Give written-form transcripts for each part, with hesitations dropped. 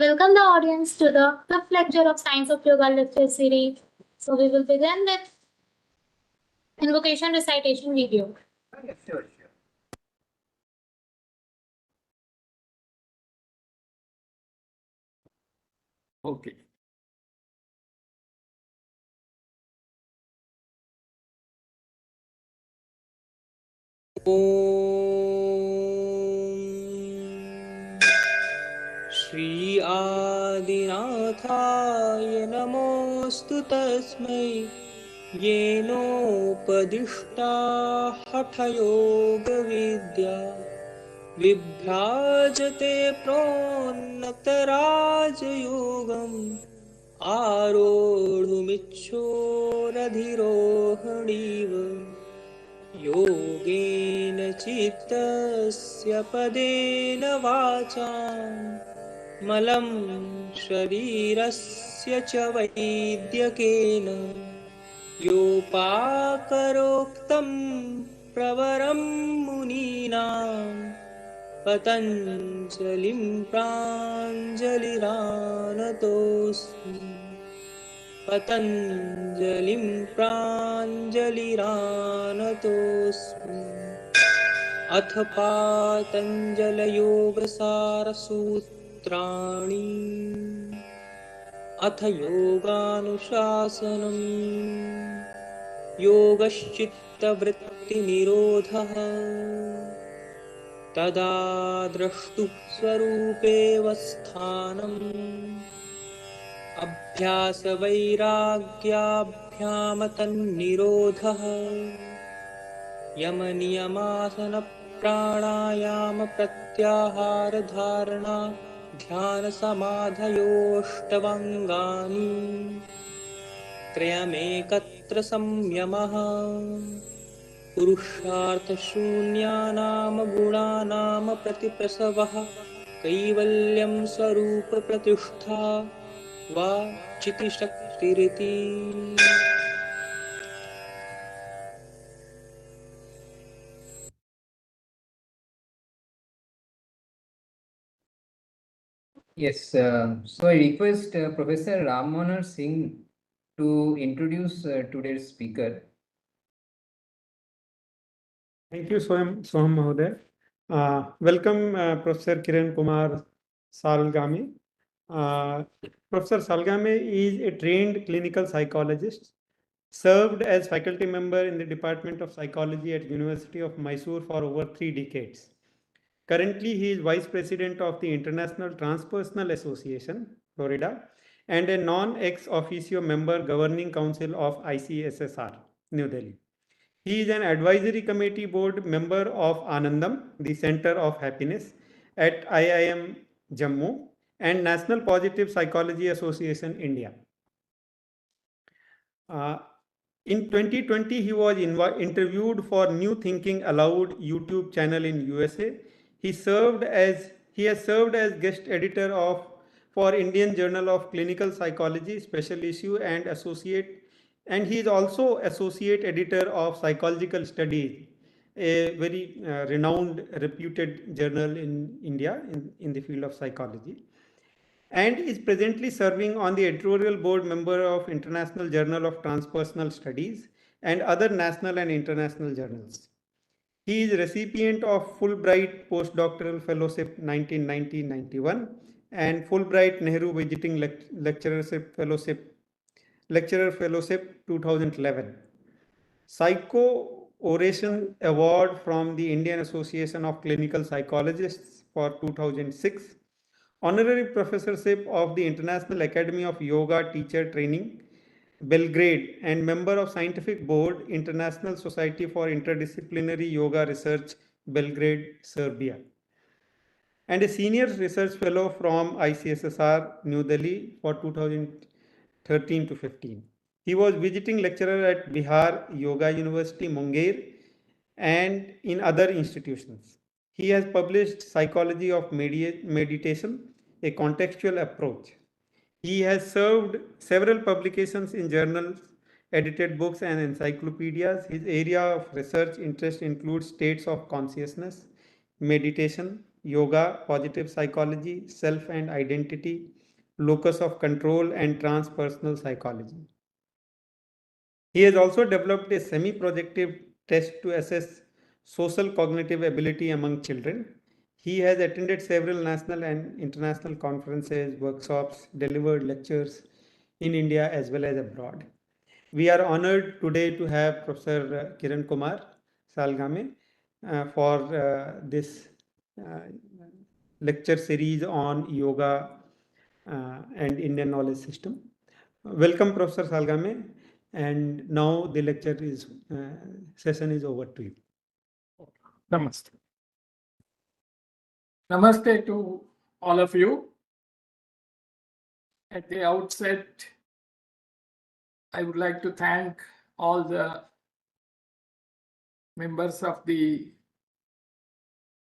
welcome the audience to the fifth lecture of Science of Yoga lecture series. So we will begin with invocation recitation video. Sure. Okay. Shri आदिनाथाय नमोऽस्तु तस्मै येनोपदिष्टा हठयोगविद्या विभ्राजते प्रोन्नतराजयोगम् आरोढुमिच्छोरधिरोहणीव योगेन चित्तस्य पदेन वाचाम् मलं शरीरस्य च वैद्यकेन योपाकरोक्तं प्रवरं मुनीनां पतञ्जलिं प्राञ्जलिरानतोऽस्मि पतञ्जलिं प्राञ्जलिरानतोऽस्मि अथ पातञ्जलयोगसारसूत्राणि अथ योगानुशासनम् योगश्चित्तवृत्तिनिरोधः तदा द्रष्टुः स्वरूपेव स्थानम् अभ्यासवैराग्याभ्यामतन्निरोधः यमनियमासन प्राणायाम प्रत्याहार धारणा ध्यान समाधयोष्टवङ्गानि त्रयमेकत्र संयमः पुरुषार्थशून्यानां गुणानां प्रतिप्रसवः कैवल्यं स्वरूप प्रतिष्ठा वा चितिशक्तिरिति. Yes, so I request Professor Rammohan Singh to introduce today's speaker. Thank you, Soham Mahoday. Welcome, Professor Kiran Kumar Salagame. Professor Salagame is a trained clinical psychologist, served as faculty member in the Department of Psychology at University of Mysore for over 3 decades. Currently, he is Vice President of the International Transpersonal Association, Florida, and a non-ex officio member governing council of ICSSR, New Delhi. He is an advisory committee board member of Anandam, the Center of Happiness at IIM Jammu, and National Positive Psychology Association, India. In 2020, he was interviewed for New Thinking Aloud YouTube channel in USA. He has served as guest editor for Indian Journal of Clinical Psychology special issue and he is also associate editor of Psychological Studies, a very renowned, reputed journal in India in the field of psychology, and is presently serving on the editorial board member of International Journal of Transpersonal Studies and other national and international journals. He is recipient of Fulbright Postdoctoral Fellowship 1990-91 and Fulbright Nehru Visiting Lecturer Fellowship 2011. Psycho Oration Award from the Indian Association of Clinical Psychologists for 2006. Honorary Professorship of the International Academy of Yoga Teacher Training, Belgrade, and member of Scientific Board, International Society for Interdisciplinary Yoga Research, Belgrade, Serbia. And a senior research fellow from ICSSR, New Delhi for 2013 to 15. He was visiting lecturer at Bihar Yoga University, Munger, and in other institutions. He has published Psychology of Meditation, a contextual approach. He has served several publications in journals, edited books and encyclopedias. His area of research interest includes states of consciousness, meditation, yoga, positive psychology, self and identity, locus of control, and transpersonal psychology. He has also developed a semi-projective test to assess social cognitive ability among children. He has attended several national and international conferences, workshops, delivered lectures in India as well as abroad. We are honored today to have Professor Kiran Kumar Salagame for this lecture series on yoga and Indian knowledge system. Welcome, Professor Salagame, and now the lecture is session is over to you. Namaste. Namaste to all of you. At the outset, I would like to thank all the members of the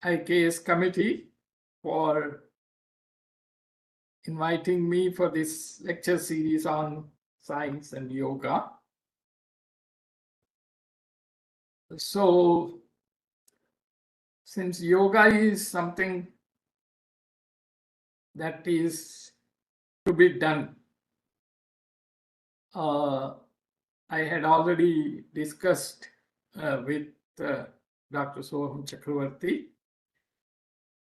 IKS Committee for inviting me for this lecture series on science and yoga. So, since yoga is something that is to be done, I had already discussed with Dr. Soham Chakravarti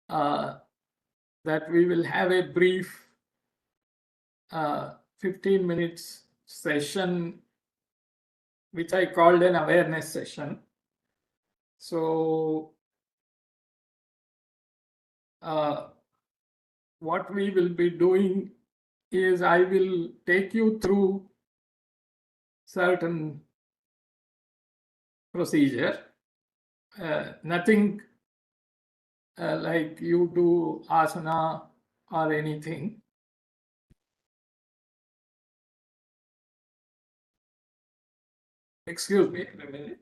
that we will have a brief 15 minutes session, which I called an awareness session. So what we will be doing is I will take you through certain procedure, nothing like you do asana or anything. Excuse me a minute.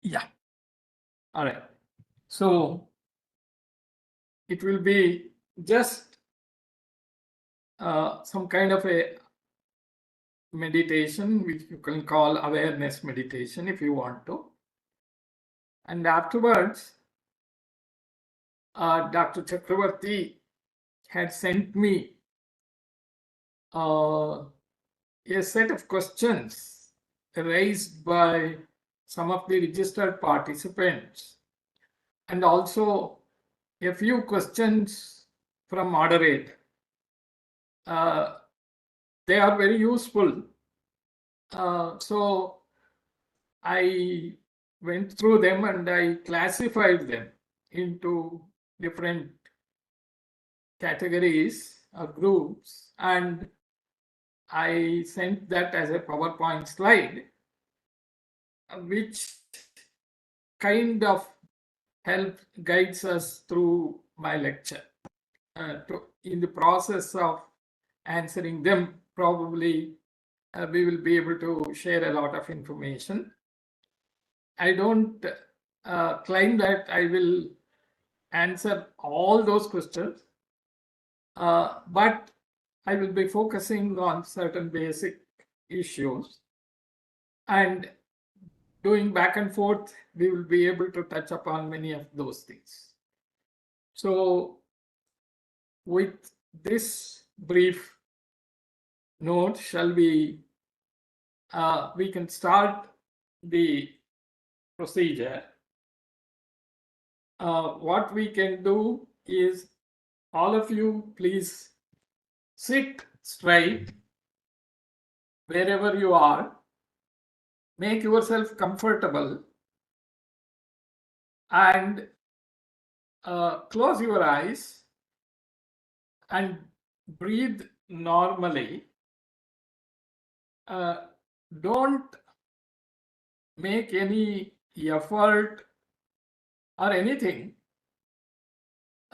Yeah. All right. So it will be just some kind of a meditation, which you can call awareness meditation if you want to. And afterwards, Dr. Chakravarti had sent me a set of questions raised by some of the registered participants, and also a few questions from moderator. They are very useful. So I went through them and I classified them into different categories or groups, and I sent that as a PowerPoint slide, which kind of guides us through my lecture. In the process of answering them, probably we will be able to share a lot of information. I don't claim that I will answer all those questions, but I will be focusing on certain basic issues, and doing back and forth, we will be able to touch upon many of those things. So with this brief note, shall we can start the procedure. What we can do is, all of you please sit straight wherever you are. Make yourself comfortable and close your eyes and breathe normally. Don't make any effort or anything.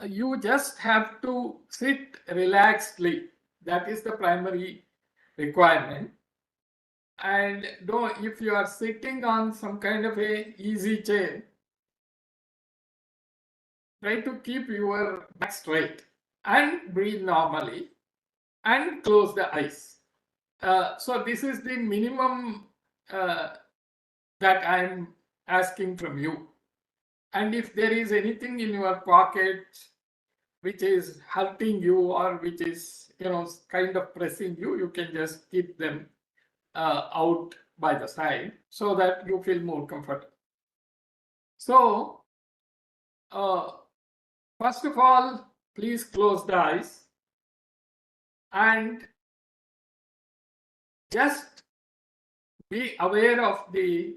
You just have to sit relaxedly. That is the primary requirement. And if you are sitting on some kind of a easy chair, try to keep your back straight and breathe normally and close the eyes. So this is the minimum that I'm asking from you. And if there is anything in your pocket which is hurting you or which is, kind of pressing you, you can just keep them out by the side so that you feel more comfortable. So, first of all, please close the eyes and just be aware of the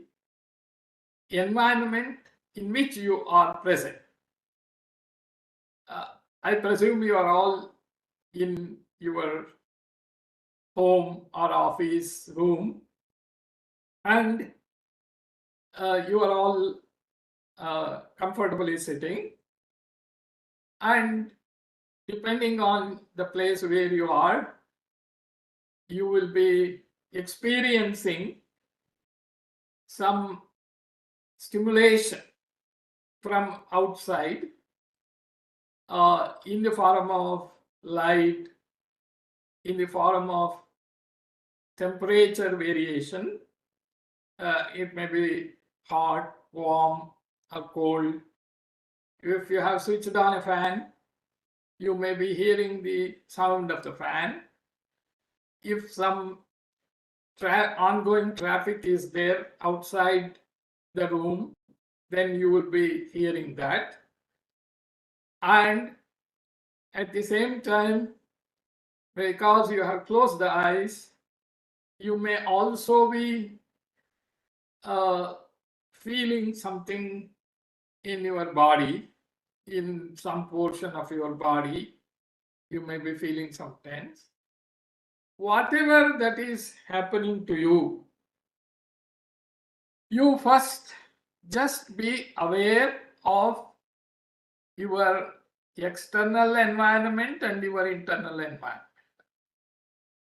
environment in which you are present. I presume you are all in your home or office room, and you are all comfortably sitting, and depending on the place where you are, you will be experiencing some stimulation from outside in the form of light, in the form of temperature variation. It may be hot, warm, or cold. If you have switched on a fan, you may be hearing the sound of the fan. If some ongoing traffic is there outside the room, then you will be hearing that. And at the same time, because you have closed the eyes, you may also be feeling something in your body, in some portion of your body. You may be feeling some tense. Whatever that is happening to you, you first just be aware of your external environment and your internal environment.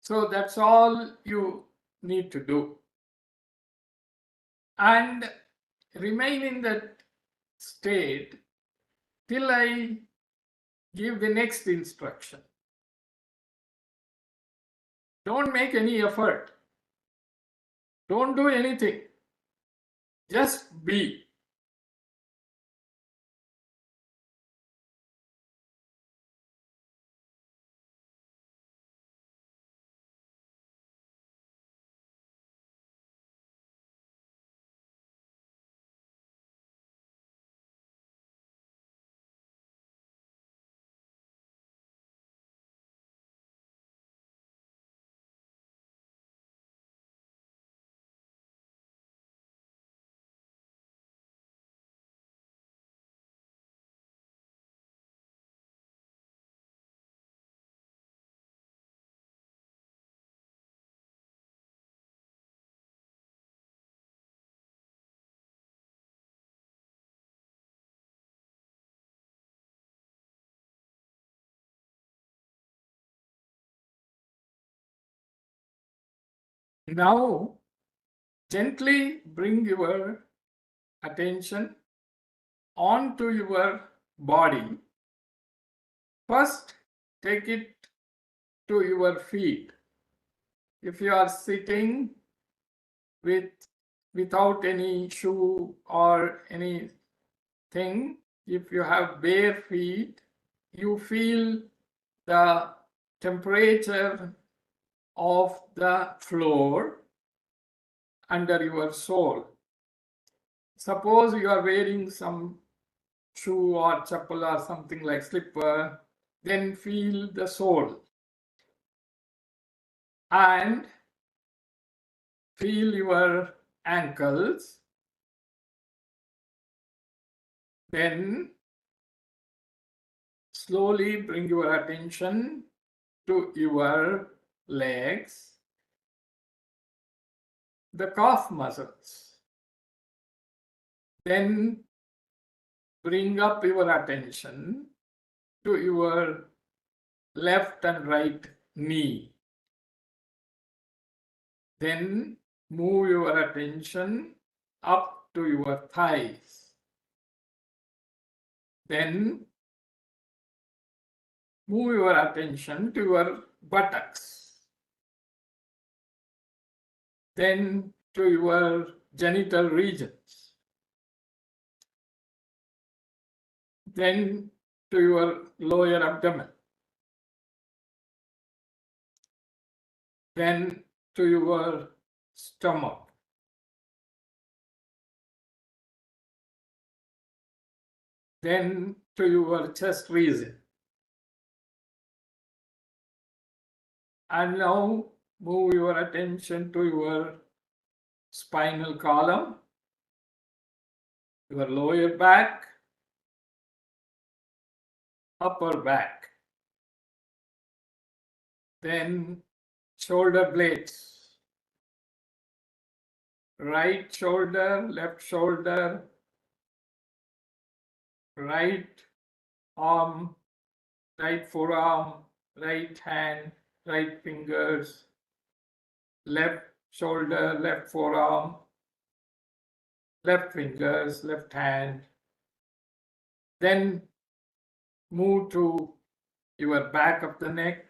So that's all you need to do. And remain in that state till I give the next instruction. Don't make any effort. Don't do anything. Just be. Now, gently bring your attention onto your body. First, take it to your feet. If you are sitting without any shoe or anything, if you have bare feet, you feel the temperature of the floor under your sole. Suppose you are wearing some shoe or chappal or something like slipper, then feel the sole and feel your ankles. Then slowly bring your attention to your legs, the calf muscles. Then bring up your attention to your left and right knee. Then move your attention up to your thighs. Then move your attention to your buttocks. then to your genital regions, then to your lower abdomen, then to your stomach, then to your chest region. And now move your attention to your spinal column, your lower back, upper back, then shoulder blades, right shoulder, left shoulder, right arm, right forearm, right hand, right fingers, left shoulder, left forearm, left fingers, left hand. Then move to your back of the neck,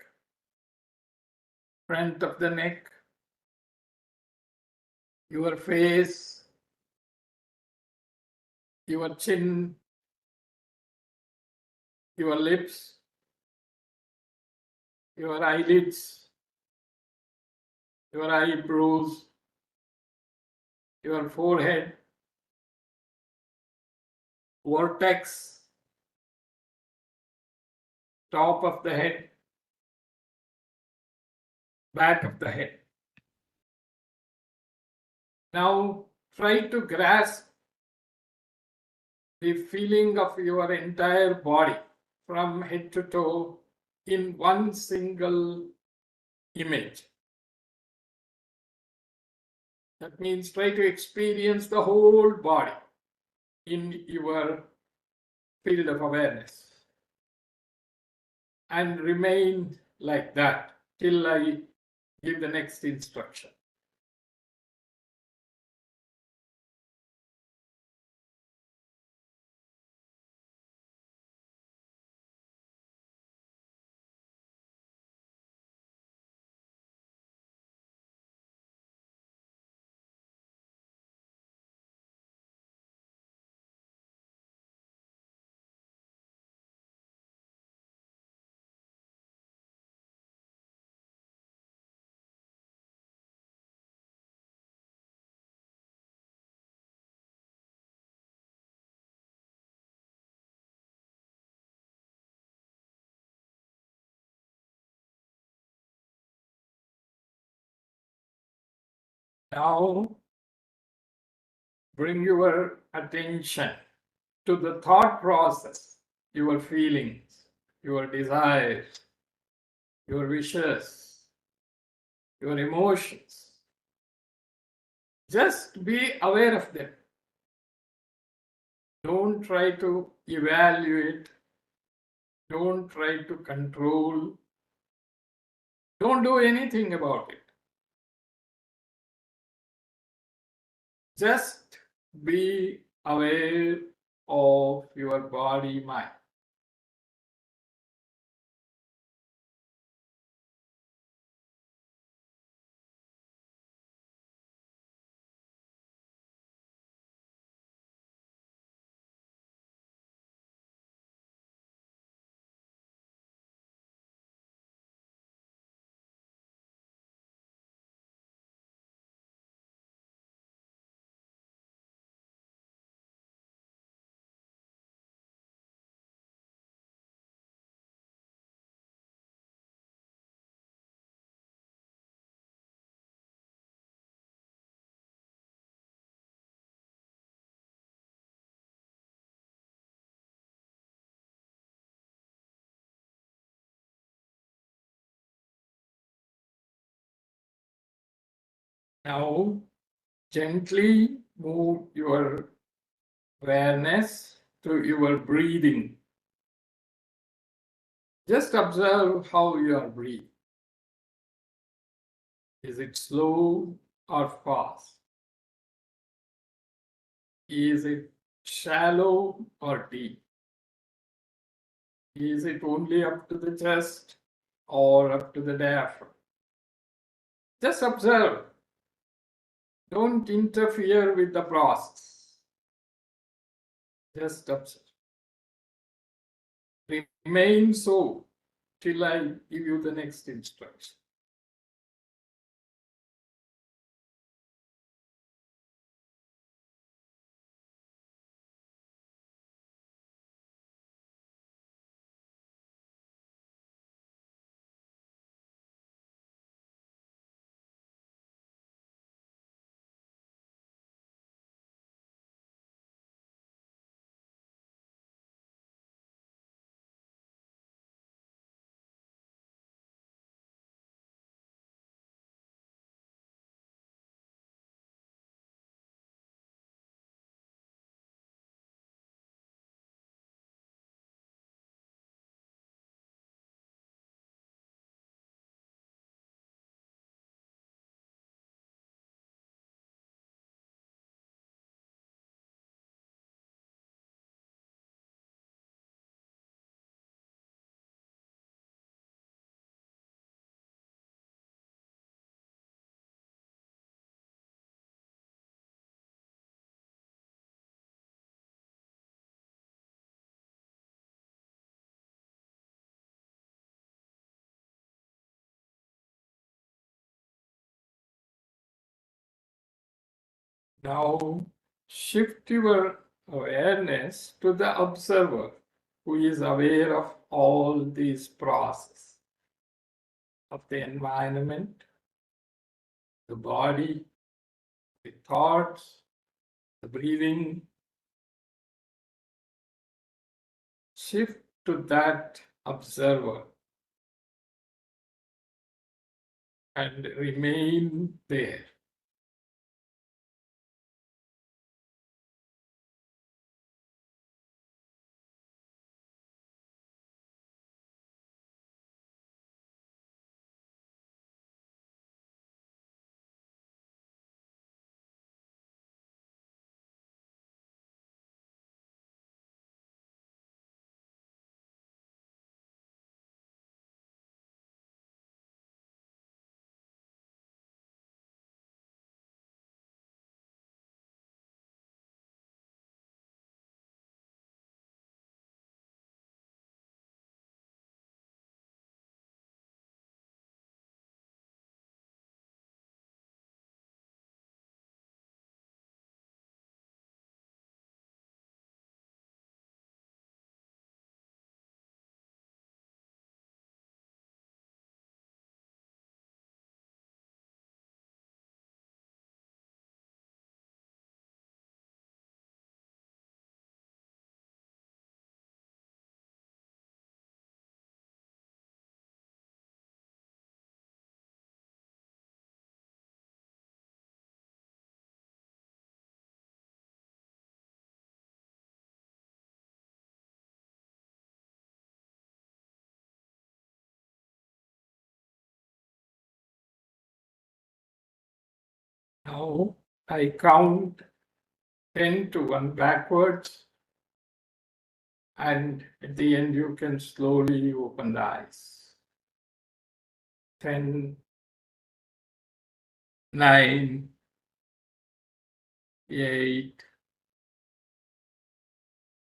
front of the neck, your face, your chin, your lips, your eyelids, your eyebrows, your forehead, vertex, top of the head, back of the head. Now try to grasp the feeling of your entire body from head to toe in one single image. That means try to experience the whole body in your field of awareness and remain like that till I give the next instruction. Now bring your attention to the thought process, your feelings, your desires, your wishes, your emotions. Just be aware of them. Don't try to evaluate. Don't try to control. Don't do anything about it. Just be aware of your body mind. Now, gently move your awareness to your breathing. Just observe how you are breathing. Is it slow or fast? Is it shallow or deep? Is it only up to the chest or up to the diaphragm? Just observe Don't interfere with the process. Just observe. Remain so till I give you the next instruction. Now shift your awareness to the observer who is aware of all these processes of the environment, the body, the thoughts, the breathing. Shift to that observer and remain there. Now I count 10 to 1 backwards, and at the end you can slowly open the eyes. 10, 9, 8,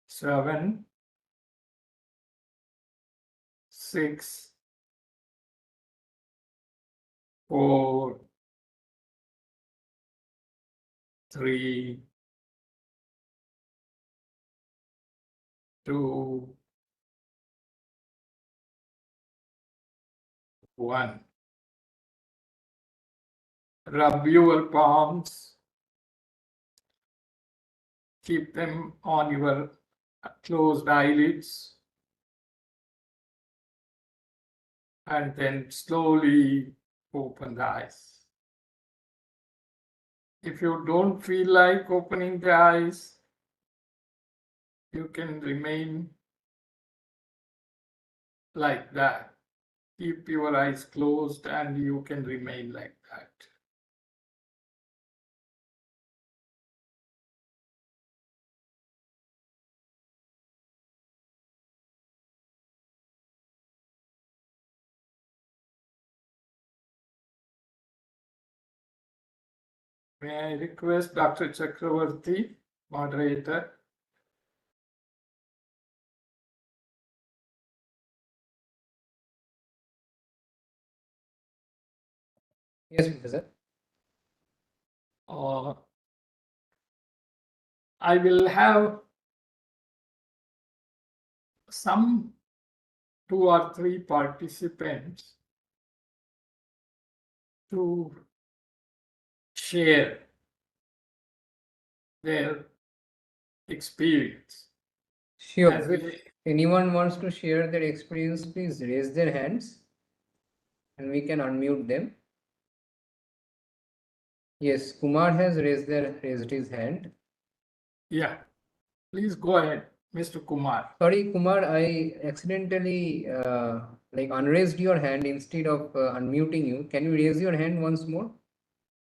7, 6, 4, 3, 2, 1. Rub your palms. Keep them on your closed eyelids. And then slowly open the eyes. If you don't feel like opening the eyes, you can remain like that. Keep your eyes closed and you can remain like that. May I request Dr. Chakravarti, moderator? Yes, Professor. I will have some 2 or 3 participants to share their experience. Sure. As If we- anyone wants to share their experience, please raise their hands and we can unmute them. Yes, Kumar has raised his hand. Yeah, please go ahead, Mr. Kumar. Sorry, Kumar, I accidentally unraised your hand instead of unmuting you. Can you raise your hand once more?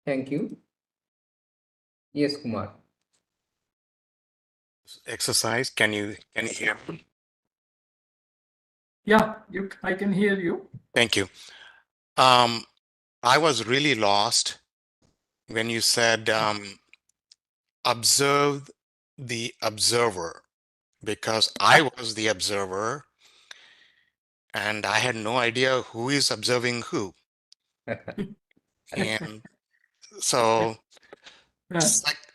Thank you. Yes, Kumar. Exercise. Can you hear me? Yeah, I can hear you. Thank you. I was really lost when you said observe the observer, because I was the observer and I had no idea who is observing who. And so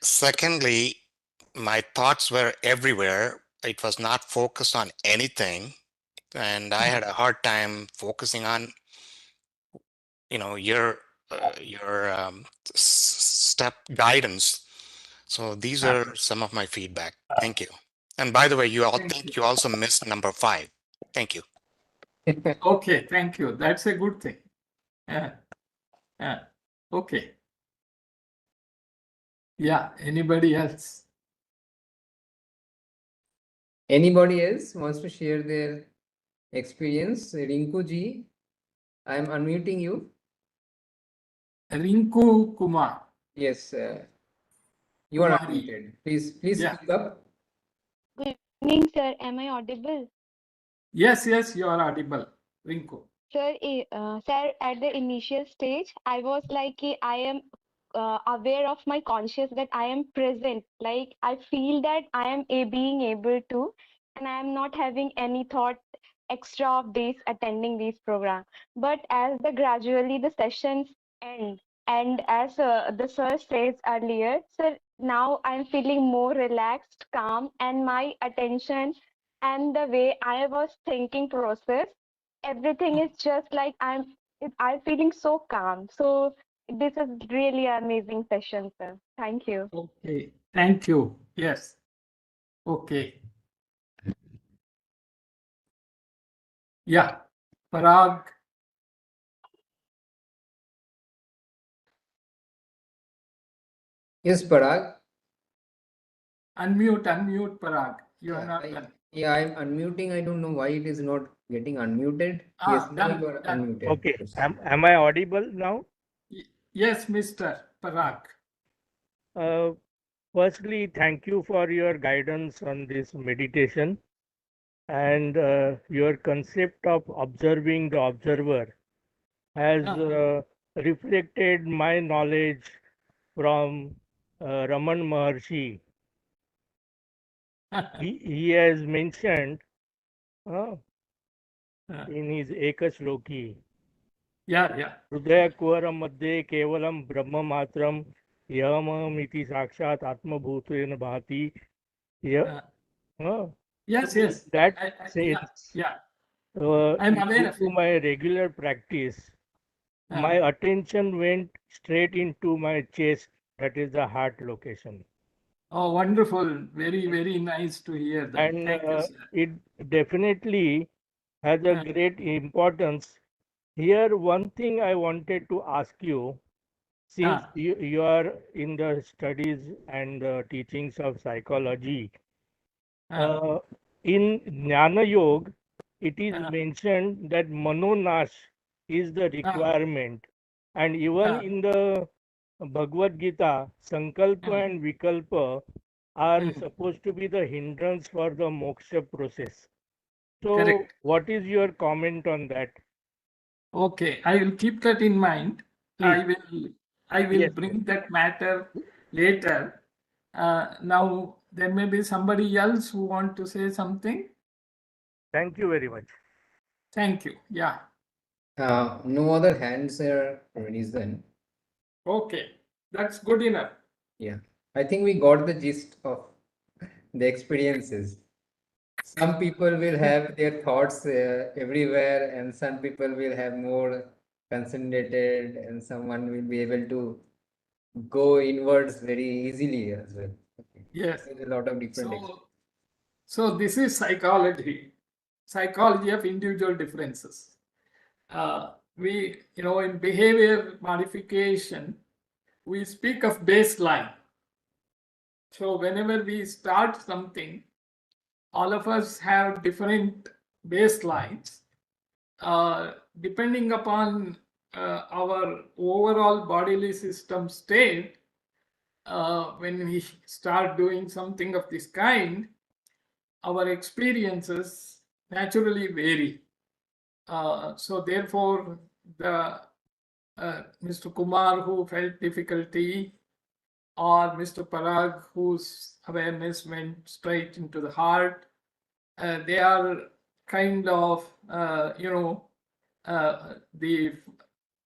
secondly, my thoughts were everywhere. It was not focused on anything, and I had a hard time focusing on your step guidance. So these are some of my feedback. Thank you. And by the way, you also missed number 5. Thank you. Okay, thank you. That's a good thing. Okay. Yeah, anybody else? Anybody else wants to share their experience? Rinku ji, I am unmuting you. Rinku Kumar. Yes, you are Kumari. unmuted. Please speak up. Good evening, sir. Am I audible? Yes, you are audible, Rinku. Sir, sir, at the initial stage, I was like, I am aware of my conscious that I am present. Like, I feel that I am being able to, and I am not having any thought extra of this attending this program. But as gradually the sessions end, and as the sir says earlier, sir, now I'm feeling more relaxed, calm, and my attention and the way I was thinking process, everything is just like I'm feeling so calm. So this is really an amazing session, sir. Thank you. Okay, thank you. Yes. Okay. Yeah, Parag. Yes, Parag. Unmute, Parag. You are not done. Yeah, I'm unmuting. I don't know why it is not getting unmuted. Ah, Yes, now done, you are done. unmuted. Okay, Yes. am I audible now? Yes, Mr. Parag. Firstly, thank you for your guidance on this meditation, and your concept of observing the observer has reflected my knowledge from Raman Maharshi. He has mentioned in his Ekashloki, Hridaya Kuvaram Madhye Kevalam Brahma Matram Yamamiti Sakshat Atmabhutena Bhati. Yes. That says, I'm aware of to it. my regular practice, my attention went straight into my chest, that is the heart location. Oh, wonderful. Very, very nice to hear that. And Thank you, sir. it definitely has a great importance. Here, one thing I wanted to ask you, since you are in the studies and teachings of psychology, in Jnana Yoga, it is mentioned that Manonash is the requirement. And even in the Bhagavad Gita, Sankalpa and Vikalpa are supposed to be the hindrance for the moksha process. So, Correct. what is your comment on that? Okay, I will keep that in mind. Please. I will I will Yes, bring that matter later. Now, there may be somebody else who want to say something. thank you very much. Thank you. Yeah. No other hands are risen. Okay. That's good enough. Yeah, I think we got the gist of the experiences. Some people will have their thoughts everywhere, and some people will have more concentrated, and someone will be able to go inwards very easily as well. Okay. Yes. There's a lot of different. So this is psychology of individual differences. In behavior modification, we speak of baseline. So whenever we start something, all of us have different baselines. Depending upon our overall bodily system state, when we start doing something of this kind, our experiences naturally vary. So therefore, the Mr. Kumar who felt difficulty, or Mr. Parag whose awareness went straight into the heart, they are kind of,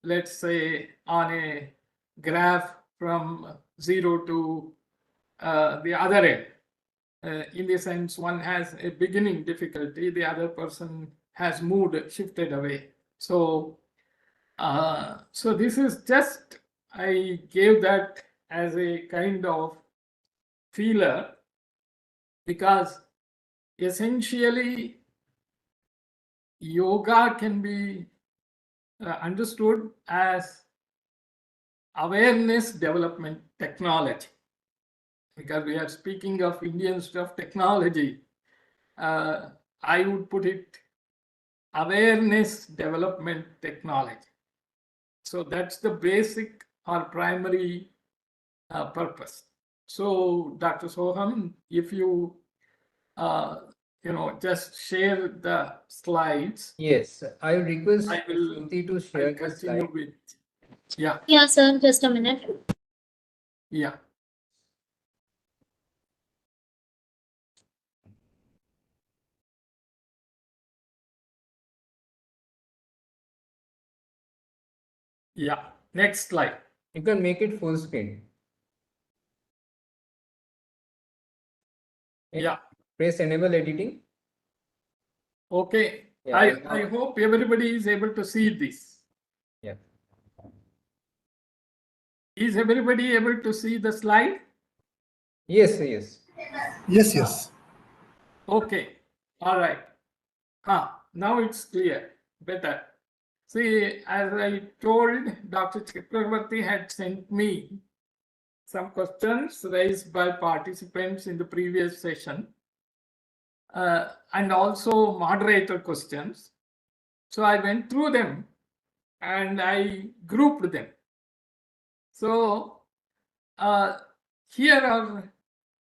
let's say on a graph from 0 to the other end. In the sense, one has a beginning difficulty, the other person has moved, shifted away. So this is just, I gave that as a kind of feeler, because essentially yoga can be understood as awareness development technology. Because we are speaking of Indian Institute of Technology, I would put it awareness development technology. So that's the basic or primary purpose. So Dr. Soham, if you just share the slides. Yes, I would request I will Shruti to share the continue slide. with, yeah, Yeah, sir, just a minute. yeah. Yeah, next slide. You can make it full screen. Yeah. Press enable editing. Okay. Yeah, I hope everybody is able to see this. Yeah. Is everybody able to see the slide? Yes, yes. Yes, yes. Okay. All right. Now it's clear. Better. See, as I told, Dr. Chakravarti had sent me some questions raised by participants in the previous session, and also moderator questions. So I went through them and I grouped them. So here are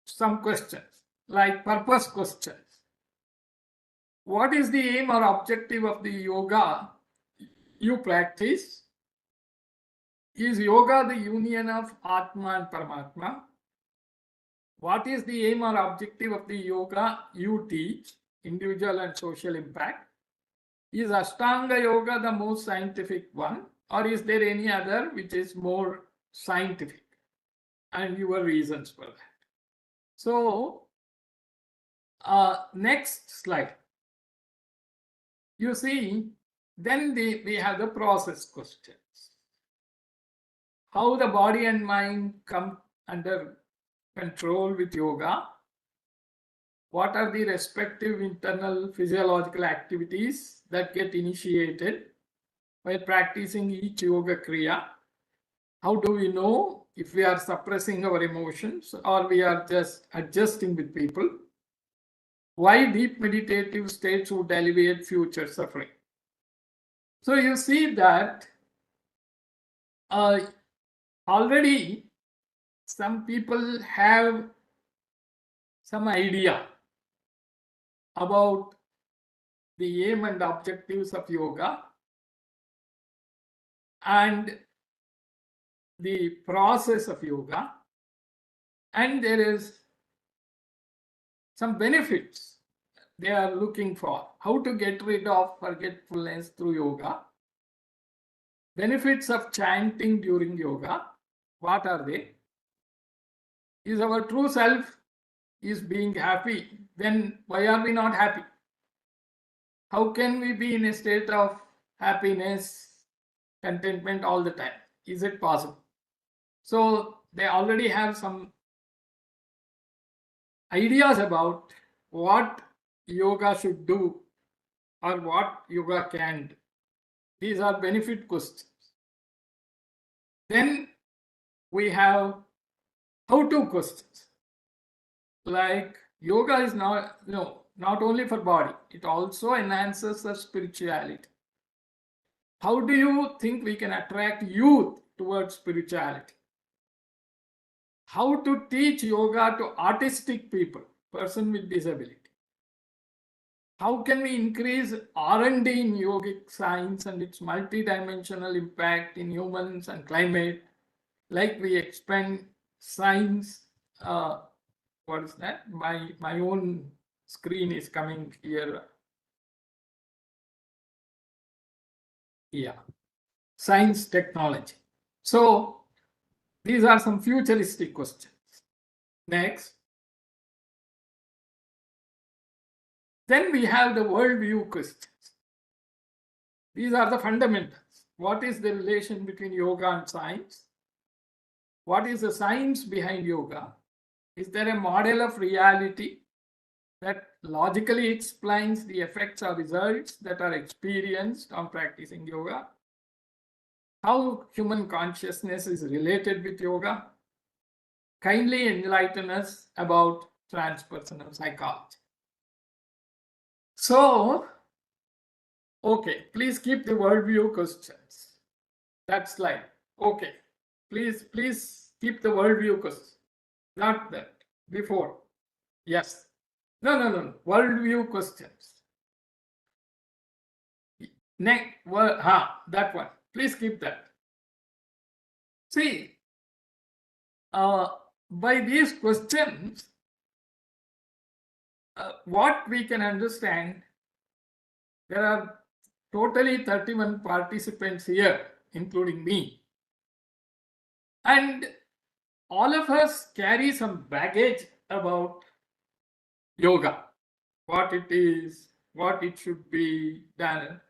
some questions, like purpose questions. What is the aim or objective of the yoga you practice? Is yoga the union of Atma and Paramatma? What is the aim or objective of the yoga you teach, individual and social impact? Is Ashtanga Yoga the most scientific one, or is there any other which is more scientific? And your reasons for that. So, next slide. You see, then we have the process questions. How the body and mind come under control with yoga? What are the respective internal physiological activities that get initiated while practicing each yoga kriya? How do we know if we are suppressing our emotions or we are just adjusting with people? Why deep meditative states would alleviate future suffering? So you see that already some people have some idea about the aim and objectives of yoga, and the process of yoga, and there is some benefits they are looking for. How to get rid of forgetfulness through yoga. Benefits of chanting during yoga. What are they? Is our true self is being happy? Then why are we not happy? How can we be in a state of happiness, contentment all the time? Is it possible? So they already have some ideas about what yoga should do or what yoga can do. These are benefit questions. Then we have how-to questions. Like yoga is not only for body, it also enhances the spirituality. How do you think we can attract youth towards spirituality? How to teach yoga to autistic people, person with disability? How can we increase R&D in yogic science and its multidimensional impact in humans and climate? Like we expand science. What is that? My own screen is coming here. Yeah, science technology. So these are some futuristic questions. Next. Then we have the worldview questions. These are the fundamentals. What is the relation between yoga and science? What is the science behind yoga? Is there a model of reality that logically explains the effects or results that are experienced on practicing yoga? How human consciousness is related with yoga? Kindly enlighten us about transpersonal psychology. So, okay, please keep the worldview questions. That slide. Okay, please keep the worldview questions. Not that, before. Yes. No. Worldview questions. Next, that one. Please keep that. See, by these questions, what we can understand, there are totally 31 participants here, including me. And all of us carry some baggage about yoga, what it is, what it should be done,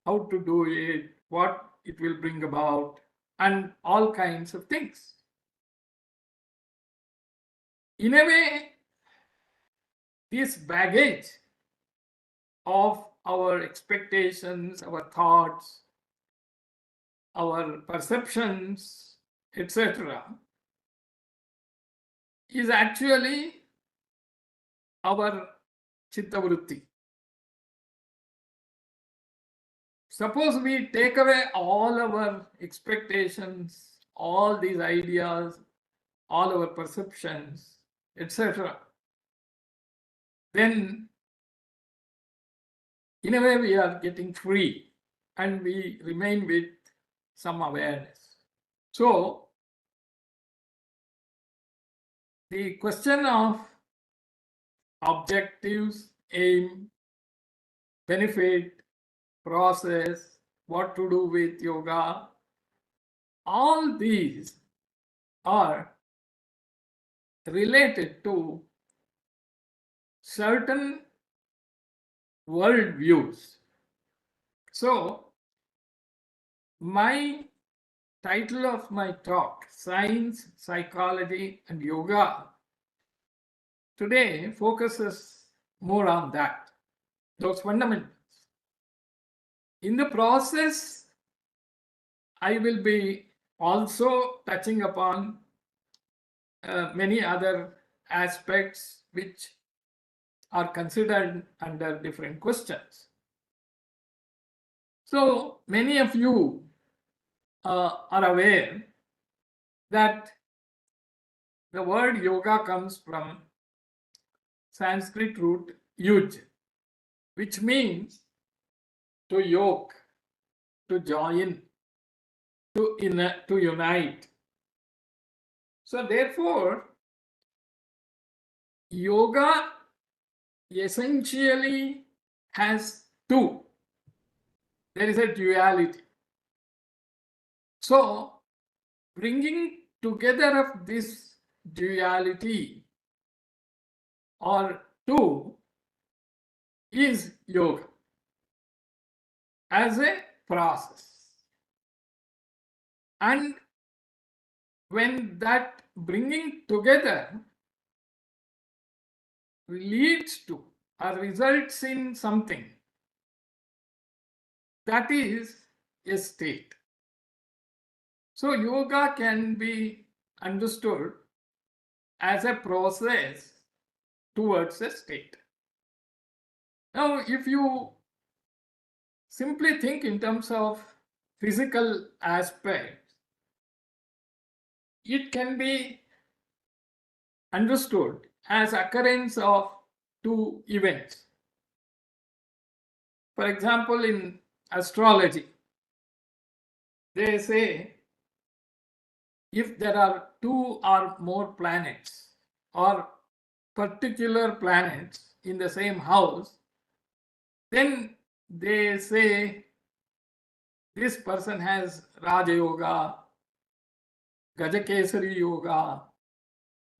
how to do it, what it will bring about, and all kinds of things. In a way, this baggage of our expectations, our thoughts, our perceptions, etc., is actually our chitta vritti. Suppose we take away all our expectations, all these ideas, all our perceptions, etc., then in a way we are getting free and we remain with some awareness. So the question of objectives, aim, benefit, process, what to do with yoga, all these are related to certain worldviews. So my title of my talk, Science, Psychology and Yoga, today focuses more on that, those fundamentals. In the process, I will be also touching upon many other aspects which are considered under different questions. So many of you are aware that the word yoga comes from Sanskrit root yuj, which means to yoke, to join, to unite. So therefore, yoga essentially has two. There is a duality. So bringing together of this duality or two is yoga as a process. And when that bringing together leads to or results in something, that is a state. So yoga can be understood as a process towards a state. Now, if you simply think in terms of physical aspects, it can be understood as occurrence of two events. For example, in astrology, they say if there are two or more planets or particular planets in the same house, then they say this person has Raja Yoga, Gajakesari Yoga,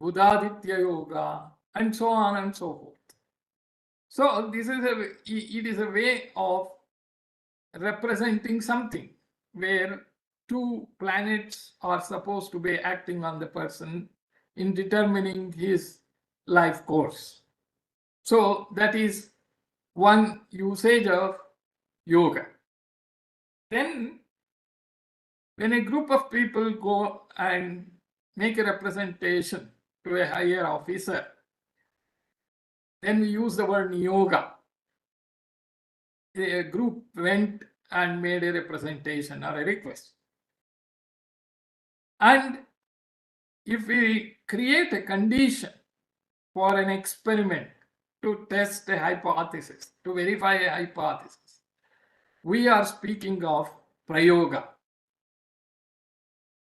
Budaditya Yoga, and so on and so forth. So this is it is a way of representing something where two planets are supposed to be acting on the person in determining his life course. So that is one usage of yoga. Then when a group of people go and make a representation to a higher officer, then we use the word yoga. A group went and made a representation or a request. And if we create a condition for an experiment to test a hypothesis, to verify a hypothesis, we are speaking of prayoga.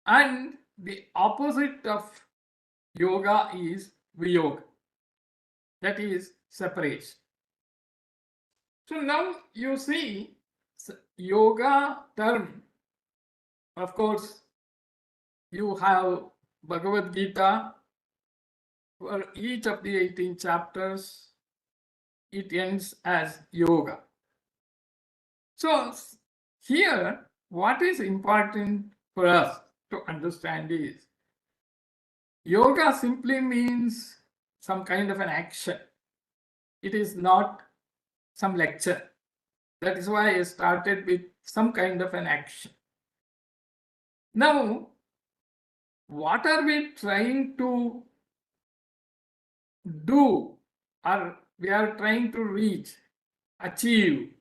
And the opposite of yoga is viyoga, that is separation. So now you see yoga term, of course, you have Bhagavad Gita. For each of the 18 chapters, it ends as yoga. So here, what is important for us to understand is yoga simply means some kind of an action. It is not some lecture. That is why I started with some kind of an action. Now, what are we trying to do, or we are trying to reach, achieve?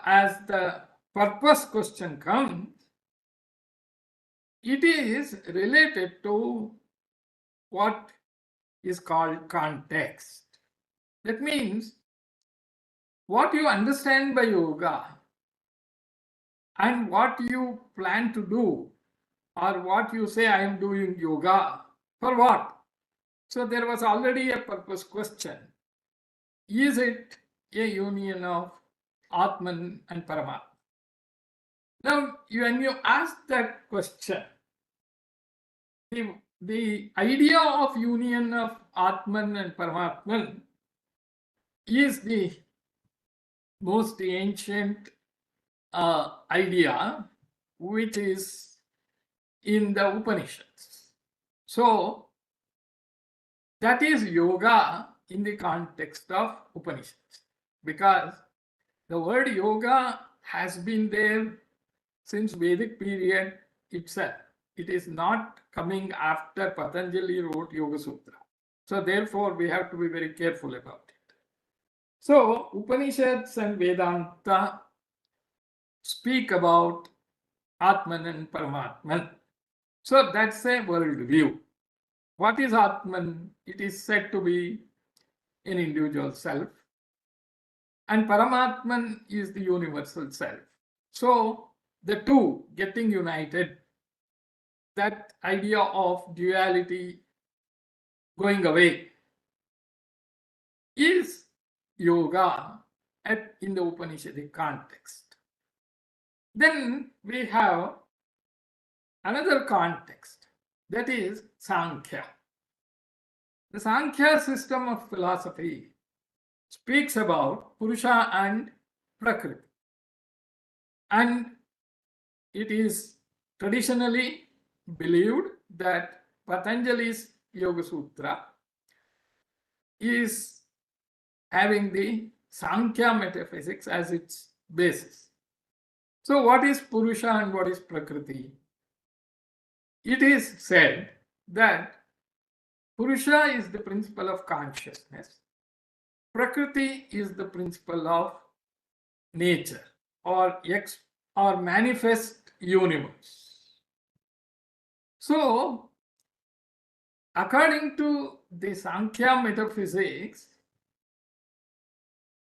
As the purpose question comes, it is related to what is called context. That means what you understand by yoga and what you plan to do, or what you say, I am doing yoga, for what? So there was already a purpose question. Is it a union of Atman and Paramatma? Now, when you ask that question, the idea of union of Atman and Paramatman is the most ancient idea, which is in the Upanishads. So that is yoga in the context of Upanishads, because the word yoga has been there since Vedic period itself. It is not coming after Patanjali wrote Yoga Sutra. So therefore, we have to be very careful about it. So Upanishads and Vedanta speak about Atman and Paramatman. So that's a world view. What is Atman? It is said to be an individual self. And Paramatman is the universal self. So the two getting united that idea of duality going away is yoga in the Upanishadic context. Then we have another context, that is Sankhya. The Sankhya system of philosophy speaks about Purusha and Prakriti. And it is traditionally believed that Patanjali's Yoga Sutra is having the Sankhya metaphysics as its basis. So what is Purusha and what is Prakriti? It is said that Purusha is the principle of consciousness. Prakriti is the principle of nature or manifest universe. So, according to the Sankhya metaphysics,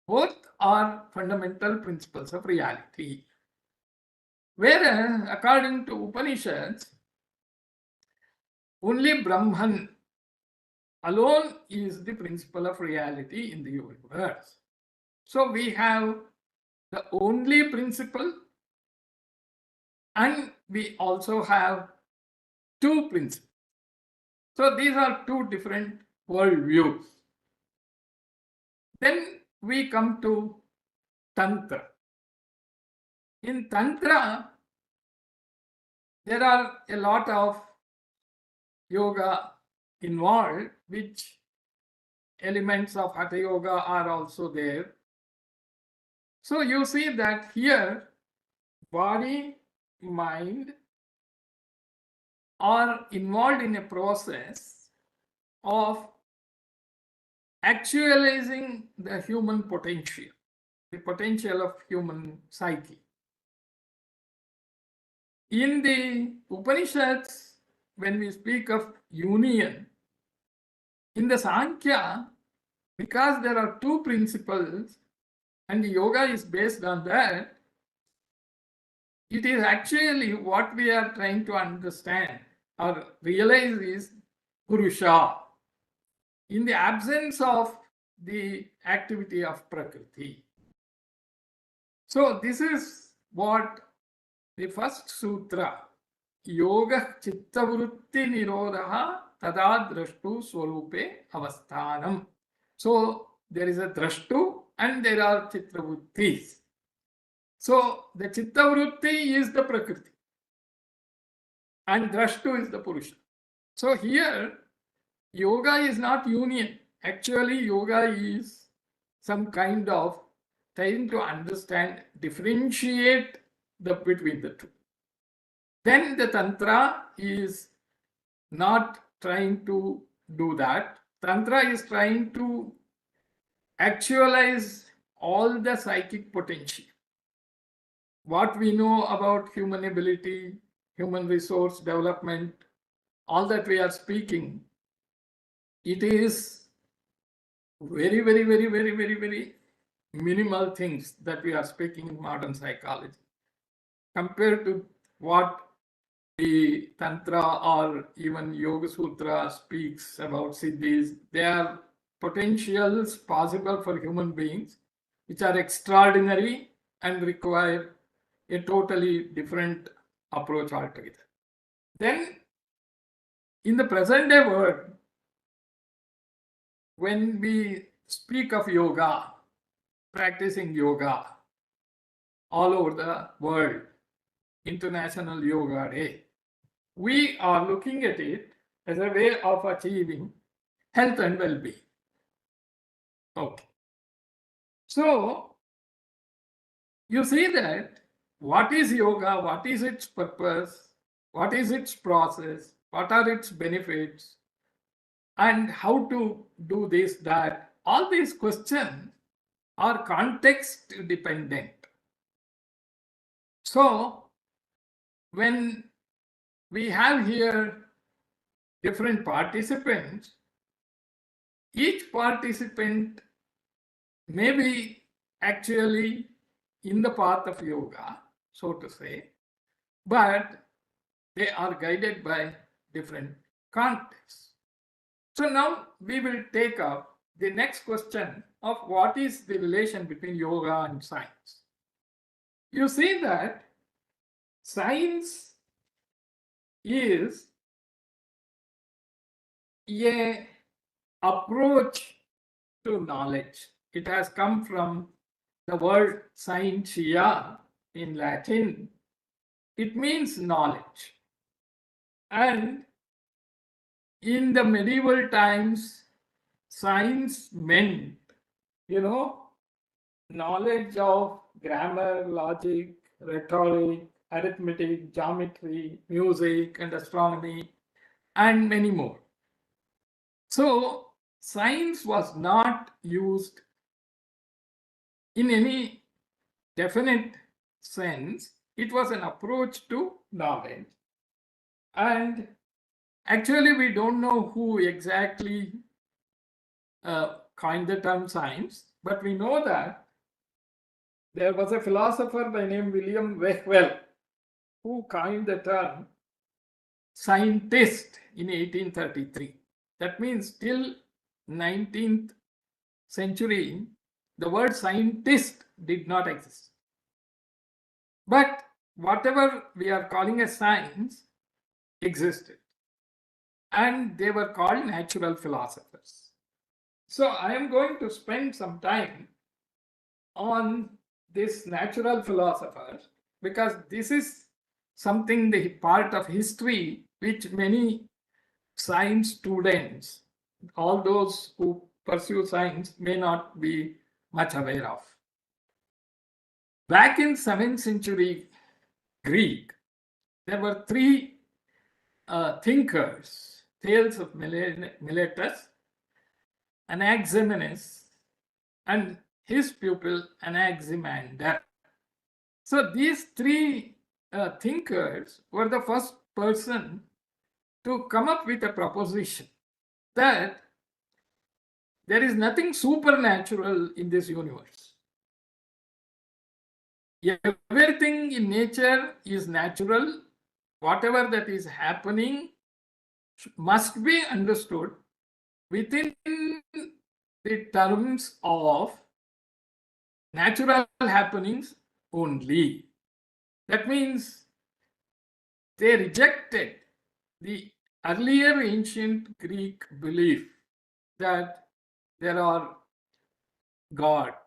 both are fundamental principles of reality. Whereas, according to Upanishads, only Brahman alone is the principle of reality in the universe. So we have the only principle, and we also have two principles. So these are two different worldviews. Then we come to Tantra. In Tantra, there are a lot of yoga involved, which elements of Hatha Yoga are also there. So you see that here, body, mind are involved in a process of actualizing the human potential, the potential of human psyche. In the Upanishads, when we speak of union, in the Sankhya, because there are two principles and the yoga is based on that, it is actually what we are trying to understand or realize is Purusha in the absence of the activity of Prakriti. So this is what the first sutra, Yoga Chittavrutti Nirodha Tada Drashtu Swarupe Avasthanam. So there is a Drashtu and there are Chittavrittis. So the Chittavrutti is the Prakriti and Drashtu is the Purusha. So here yoga is not union. Actually yoga is some kind of trying to understand, differentiate between the two. Then the Tantra is not trying to do that. Tantra is trying to actualize all the psychic potential. What we know about human ability, human resource development, all that we are speaking, it is very, very, very, very, very, very minimal things that we are speaking in modern psychology compared to what the Tantra or even Yoga Sutra speaks about siddhis. They are potentials possible for human beings which are extraordinary and require a totally different approach altogether. Then in the present day world, when we speak of yoga, practicing yoga all over the world, International Yoga Day, we are looking at it as a way of achieving health and well-being. Okay. So you see that what is yoga, what is its purpose, what is its process, what are its benefits, and how to do this, that, all these questions are context dependent. So when we have here different participants, each participant may be actually in the path of yoga, so to say, but they are guided by different contexts. So now we will take up the next question of what is the relation between yoga and science. You see that science is a approach to knowledge. It has come from the word scientia in Latin. It means knowledge. And in the medieval times, science meant, knowledge of grammar, logic, rhetoric, arithmetic, geometry, music, and astronomy, and many more. So, science was not used in any definite sense. It was an approach to knowledge. And actually, we don't know who exactly coined the term science, but we know that there was a philosopher by name William Whewell who coined the term scientist in 1833. That means till 19th century, the word scientist did not exist. But whatever we are calling a science existed. And they were called natural philosophers. So I am going to spend some time on this natural philosophers because this is something, the part of history which many science students, all those who pursue science, may not be much aware of. Back in 7th century Greek, there were three thinkers, Thales of Miletus, Anaximenes, and his pupil Anaximander. So these three thinkers were the first person to come up with a proposition that there is nothing supernatural in this universe. Everything in nature is natural. Whatever that is happening must be understood within the terms of natural happenings only. That means they rejected the earlier ancient Greek belief that there are gods,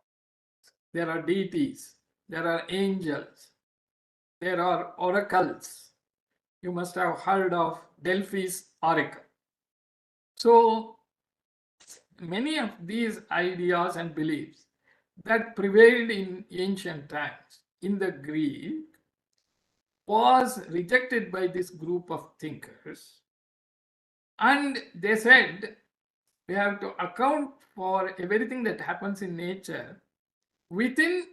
there are deities, there are angels, there are oracles. You must have heard of Delphi's oracle. So many of these ideas and beliefs that prevailed in ancient times in the Greek was rejected by this group of thinkers. And they said we have to account for everything that happens in nature within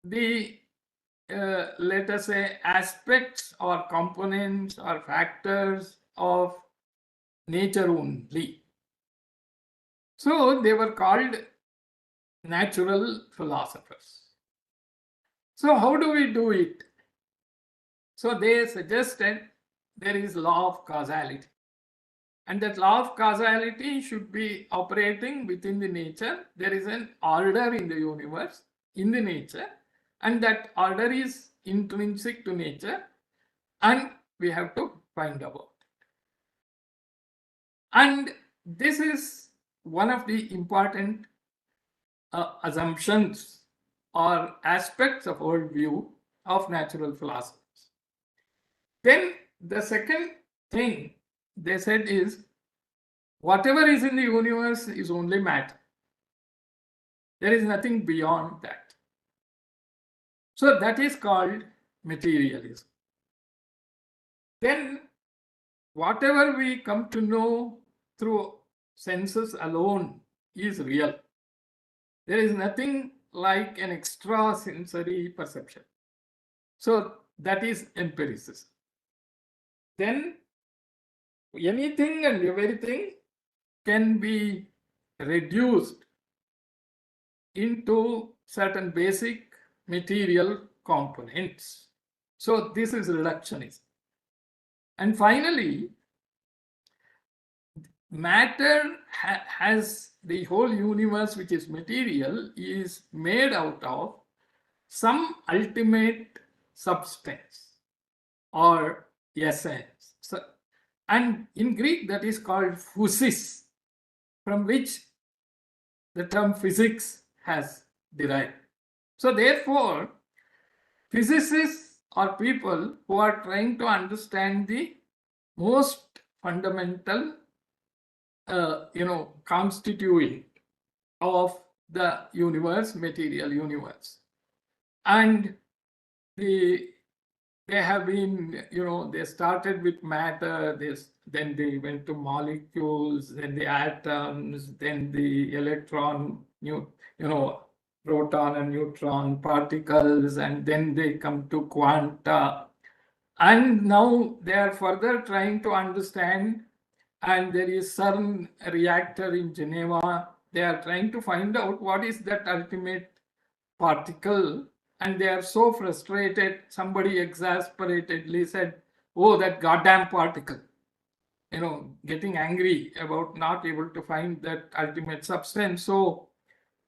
the let us say aspects or components or factors of nature only. So they were called natural philosophers. So how do we do it? So they suggested there is law of causality, and that law of causality should be operating within the nature. There is an order in the universe, in the nature, and that order is intrinsic to nature, and we have to find about it. And this is one of the important assumptions or aspects of worldview of natural philosophers. Then the second thing they said is whatever is in the universe is only matter. There is nothing beyond that. So that is called materialism. Then whatever we come to know through senses alone is real. There is nothing like an extrasensory perception. So that is empiricism. Then anything and everything can be reduced into certain basic material components. So this is reductionism. And finally, matter has the whole universe, which is material, is made out of some ultimate substance or essence. So, and in Greek, that is called physis, from which the term physics has derived. So therefore, physicists are people who are trying to understand the most fundamental, constituent of the universe, material universe. And they have been, they started with matter, then they went to molecules, then the atoms, then the electron, proton and neutron particles, and then they come to quanta. And now they are further trying to understand, and there is CERN reactor in Geneva. They are trying to find out what is that ultimate particle, and they are so frustrated. Somebody exasperatedly said, "Oh, that goddamn particle," getting angry about not able to find that ultimate substance. So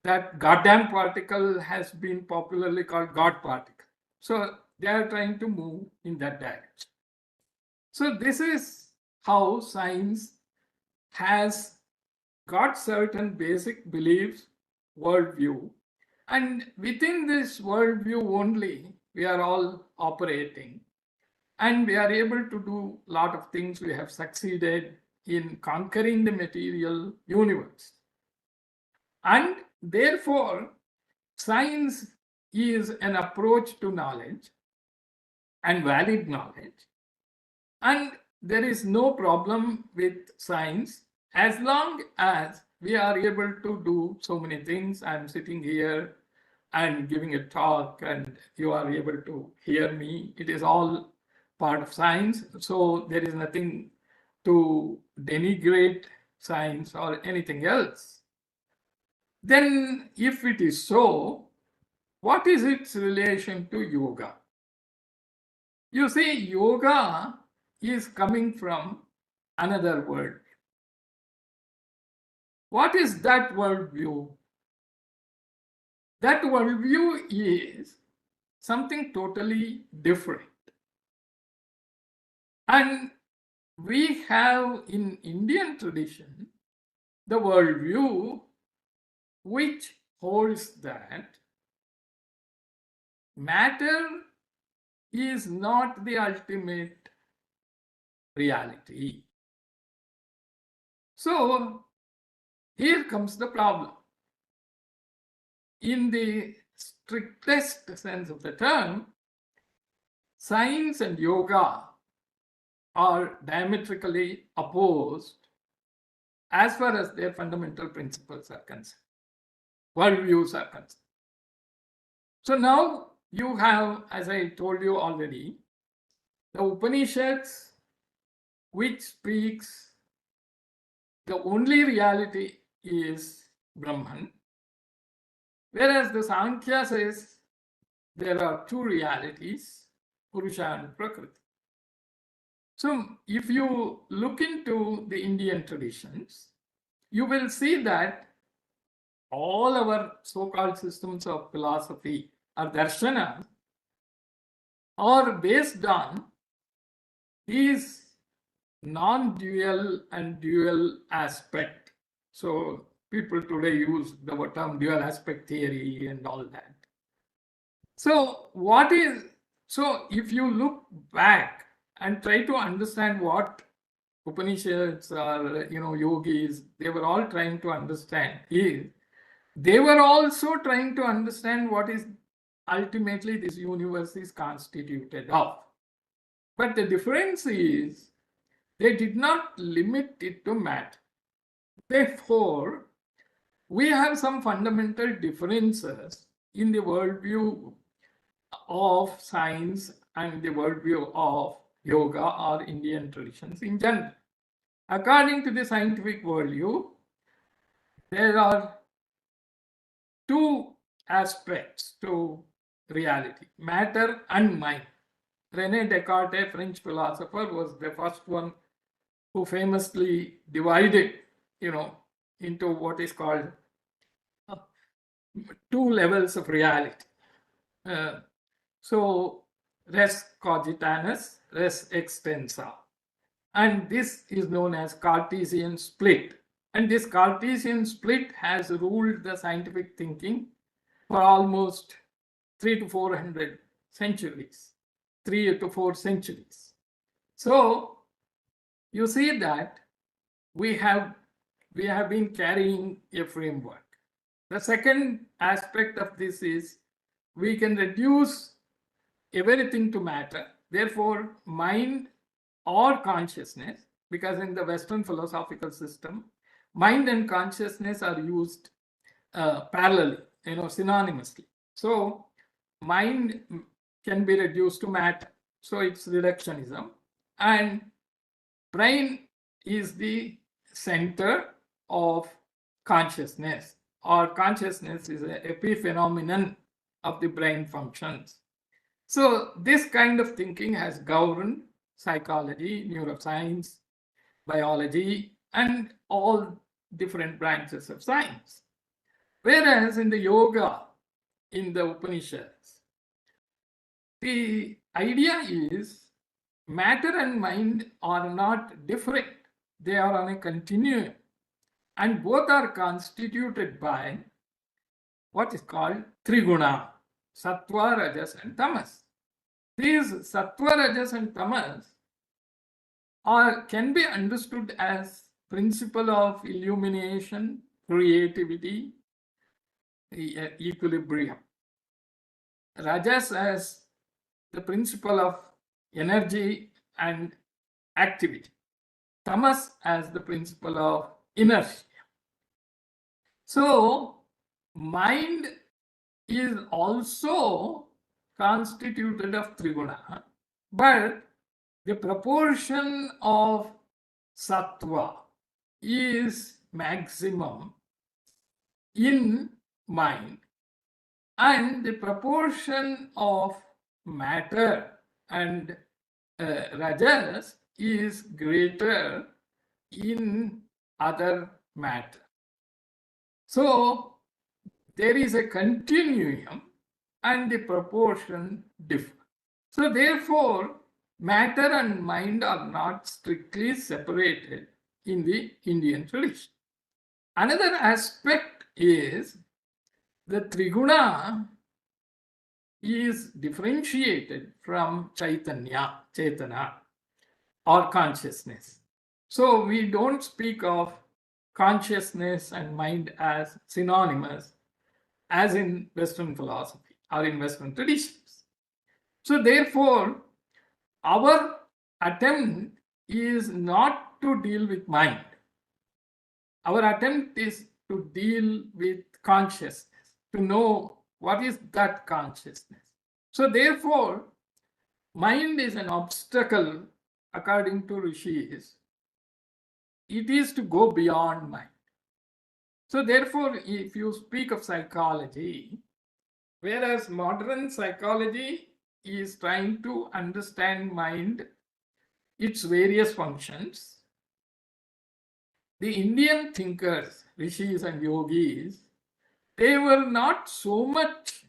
that goddamn particle has been popularly called God particle. So they are trying to move in that direction. So this is how science has got certain basic beliefs, worldview, and within this worldview only we are all operating, and we are able to do a lot of things. We have succeeded in conquering the material universe, and therefore science is an approach to knowledge and valid knowledge, and there is no problem with science as long as we are able to do so many things. I'm sitting here and giving a talk, and you are able to hear me. It is all part of science. So there is nothing to denigrate science or anything else. Then, if it is so, what is its relation to yoga? You see, yoga is coming from another world. What is that worldview? That worldview is something totally different. And we have in Indian tradition the worldview which holds that matter is not the ultimate reality. So here comes the problem. In the strictest sense of the term, science and yoga are diametrically opposed as far as their fundamental principles are concerned, worldviews are concerned. So now you have, as I told you already, the Upanishads, which speaks the only reality is Brahman, whereas the Sankhya says there are two realities, Purusha and Prakriti. So if you look into the Indian traditions, you will see that all our so-called systems of philosophy or darshanas are based on these non-dual and dual aspect. So people today use the term dual aspect theory and all that. So if you look back and try to understand what Upanishads or yogis, they were all trying to understand is, they were also trying to understand what is ultimately this universe is constituted of. But the difference is they did not limit it to matter. Therefore, we have some fundamental differences in the worldview of science and the worldview of yoga or Indian traditions in general. According to the scientific worldview, there are two aspects to reality, matter and mind. René Descartes, a French philosopher, was the first one who famously divided, into what is called two levels of reality. So res cogitanus, res extensa. And this is known as Cartesian split. And this Cartesian split has ruled the scientific thinking for almost 300 to 400 centuries, 3 to 4 centuries. So you see that we have been carrying a framework. The second aspect of this is we can reduce everything to matter. Therefore, mind or consciousness, because in the Western philosophical system, mind and consciousness are used parallelly, synonymously. So mind can be reduced to matter. So it's reductionism. And brain is the center of consciousness, or consciousness is an epiphenomenon of the brain functions. So this kind of thinking has governed psychology, neuroscience, biology, and all different branches of science. Whereas in the yoga, in the Upanishads, the idea is matter and mind are not different. They are on a continuum. And both are constituted by what is called triguna, sattva, rajas, and tamas. These sattva, rajas, and tamas can be understood as principle of illumination, creativity, equilibrium. Rajas as the principle of energy and activity. Tamas as the principle of inertia. So mind is also constituted of triguna, but the proportion of sattva is maximum in mind, and the proportion of matter and rajas is greater in other matter. So there is a continuum and the proportion differ. So therefore, matter and mind are not strictly separated in the Indian tradition. Another aspect is the triguna is differentiated from Chaitana, or consciousness. So we don't speak of consciousness and mind as synonymous as in Western philosophy or in Western traditions. So therefore, our attempt is not to deal with mind. Our attempt is to deal with consciousness, to know what is that consciousness. So therefore, mind is an obstacle according to rishis. It is to go beyond mind. So therefore, if you speak of psychology, whereas modern psychology is trying to understand mind, its various functions, the Indian thinkers, rishis and yogis, they were not so much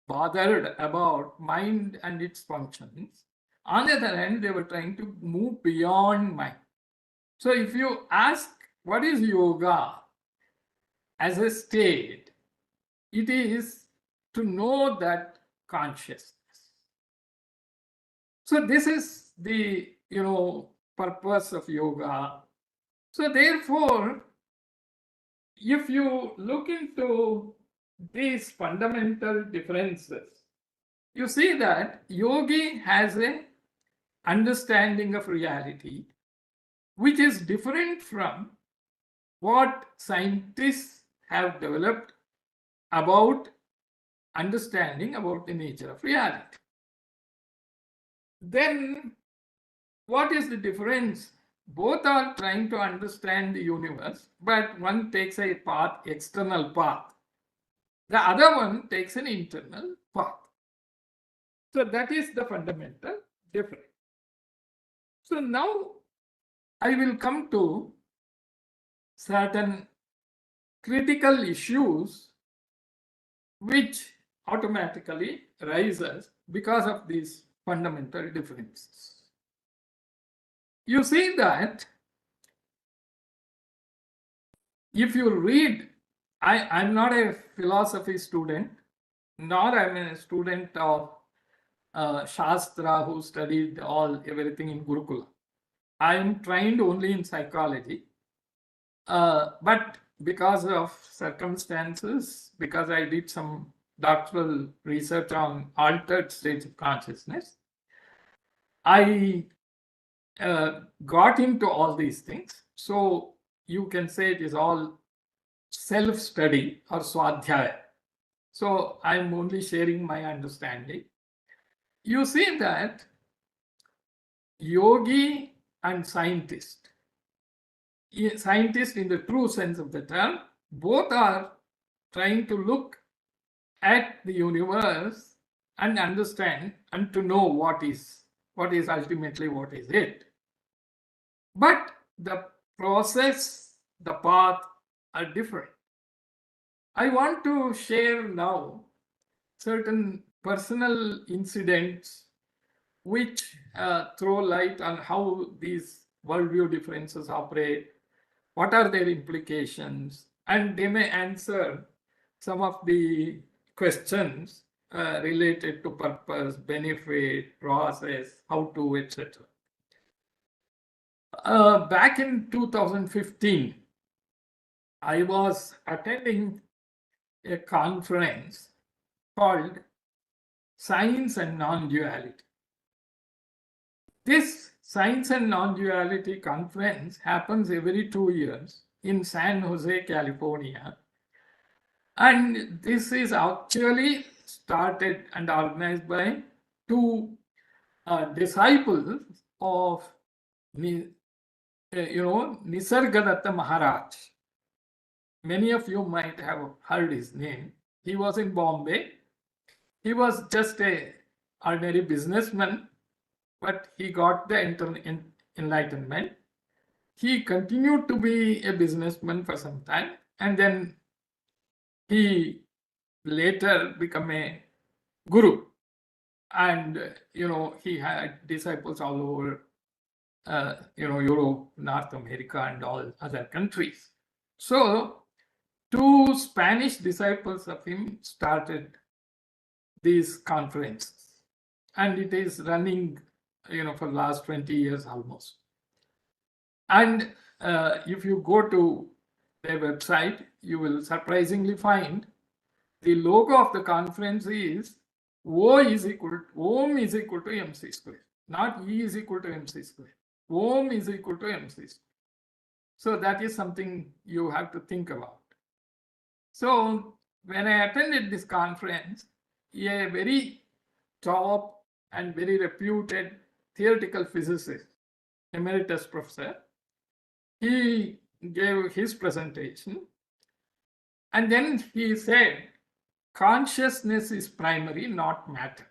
bothered about mind and its functions. On the other hand, they were trying to move beyond mind. So if you ask what is yoga as a state, it is to know that consciousness. So this is the purpose of yoga. So therefore, if you look into these fundamental differences, you see that yogi has a understanding of reality which is different from what scientists have developed about understanding about the nature of reality. Then what is the difference? Both are trying to understand the universe, but one takes a path, external path. The other one takes an internal path. So that is the fundamental. different. So now I will come to certain critical issues which automatically rises because of these fundamental differences. You see that if you read, I'm not a philosophy student, nor I'm a student of Shastra who studied everything in Gurukula. I am trained only in psychology. But because of circumstances, because I did some doctoral research on altered states of consciousness, I got into all these things. So you can say it is all self-study or swadhyaya. So I'm only sharing my understanding. You see that yogi and scientist in the true sense of the term, both are trying to look at the universe and understand and to know what is ultimately what is it. But the process, the path are different. I want to share now certain personal incidents which throw light on how these worldview differences operate, what are their implications, and they may answer some of the questions related to purpose, benefit, process, how to, etc. Back in 2015, I was attending a conference called Science and Non-Duality. This Science and Non-Duality conference happens every 2 years in San Jose, California. And this is actually started and organized by two disciples of Nisargadatta Maharaj. Many of you might have heard his name. He was in Bombay. He was just an ordinary businessman, but he got the enlightenment. He continued to be a businessman for some time, and then he later became a guru. And he had disciples all over Europe, North America, and all other countries. So 2 Spanish disciples of him started these conferences, and it is running for the last 20 years almost. And if you go to their website, you will surprisingly find the logo of the conference is Om is equal to MC square, not E is equal to MC square. Om is equal to MC square. So that is something you have to think about. So when I attended this conference, a very top and very reputed theoretical physicist, emeritus professor, he gave his presentation, and then he said, consciousness is primary, not matter.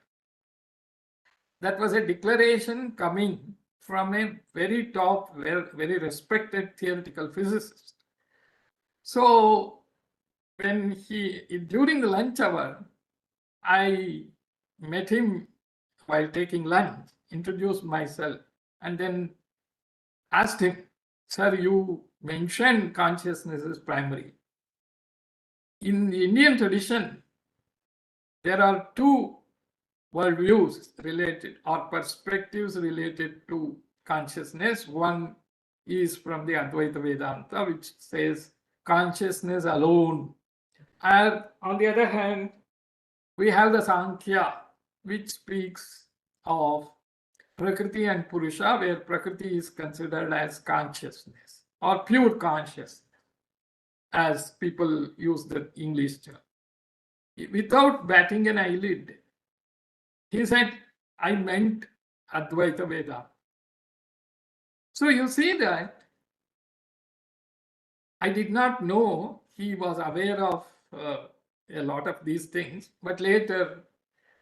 That was a declaration coming from a very top, very respected theoretical physicist. So when during the lunch hour, I met him while taking lunch, introduced myself, and then asked him, sir, you mentioned consciousness is primary. In the Indian tradition, there are 2 worldviews related or perspectives related to consciousness. One is from the Advaita Vedanta, which says consciousness alone. And on the other hand, we have the Sankhya, which speaks of Prakriti and Purusha, where Prakriti is considered as consciousness or pure consciousness, as people use the English term. Without batting an eyelid, he said, I meant Advaita Vedanta. So you see that I did not know he was aware of a lot of these things, but later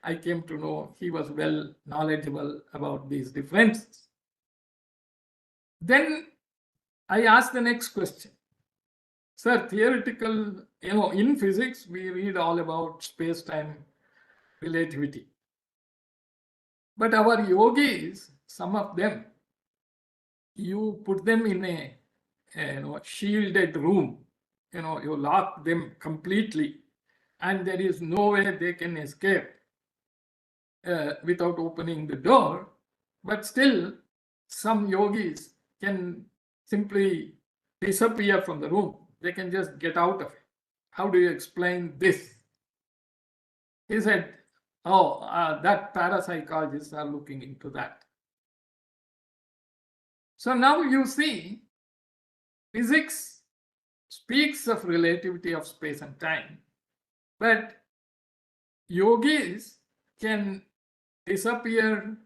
I came to know he was well knowledgeable about these differences. Then I asked the next question. Sir, theoretical, in physics, we read all about space-time relativity. But our yogis, some of them, you put them in a shielded room, you lock them completely, and there is no way they can escape without opening the door. But still, some yogis can simply disappear from the room. They can just get out of it. How do you explain this? He said, that parapsychologists are looking into that. So now you see, physics speaks of relativity of space and time, but yogis can disappear,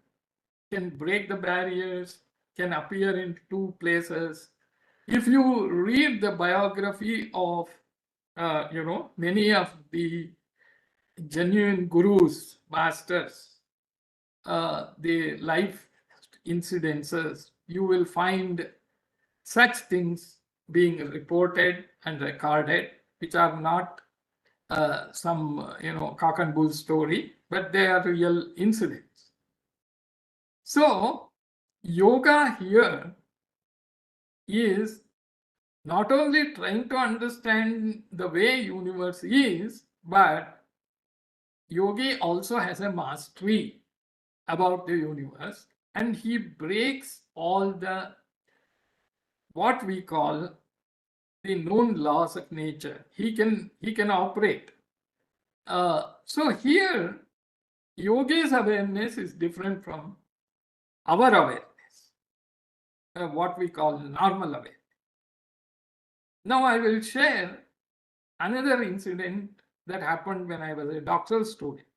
can break the barriers, can appear in two places. If you read the biography of, many of the genuine gurus, masters, the life incidences, you will find such things being reported and recorded, which are not some cock and bull story, but they are real incidents. So yoga here is not only trying to understand the way universe is, but yogi also has a mastery about the universe, and he breaks all the what we call the known laws of nature. He can operate. So here, yogi's awareness is different from our awareness, what we call normal awareness. Now I will share another incident that happened when I was a doctoral student,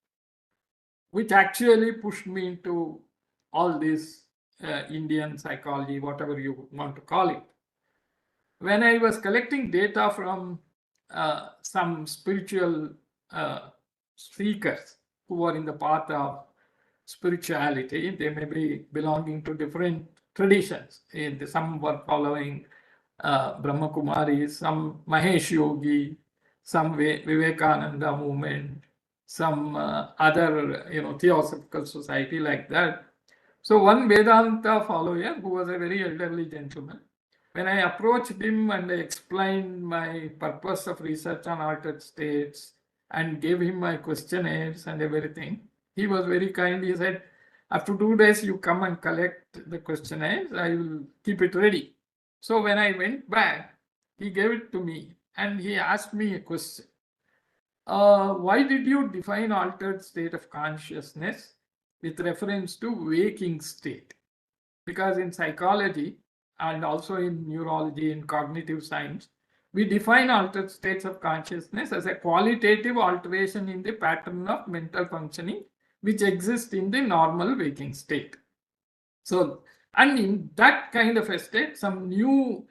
which actually pushed me into all this Indian psychology, whatever you want to call it. When I was collecting data from some spiritual seekers who are in the path of spirituality, they may be belonging to different traditions. Some were following Brahma Kumaris, some Mahesh Yogi, some Vivekananda movement, some other Theosophical Society like that. So one Vedanta follower who was a very elderly gentleman, when I approached him and I explained my purpose of research on altered states and gave him my questionnaires and everything, he was very kind. He said, after 2 days, you come and collect the questionnaires. I will keep it ready. So when I went back, he gave it to me and he asked me a question. Why did you define altered state of consciousness with reference to waking state? Because in psychology and also in neurology and cognitive science, we define altered states of consciousness as a qualitative alteration in the pattern of mental functioning which exists in the normal waking state. So, and in that kind of a state, some new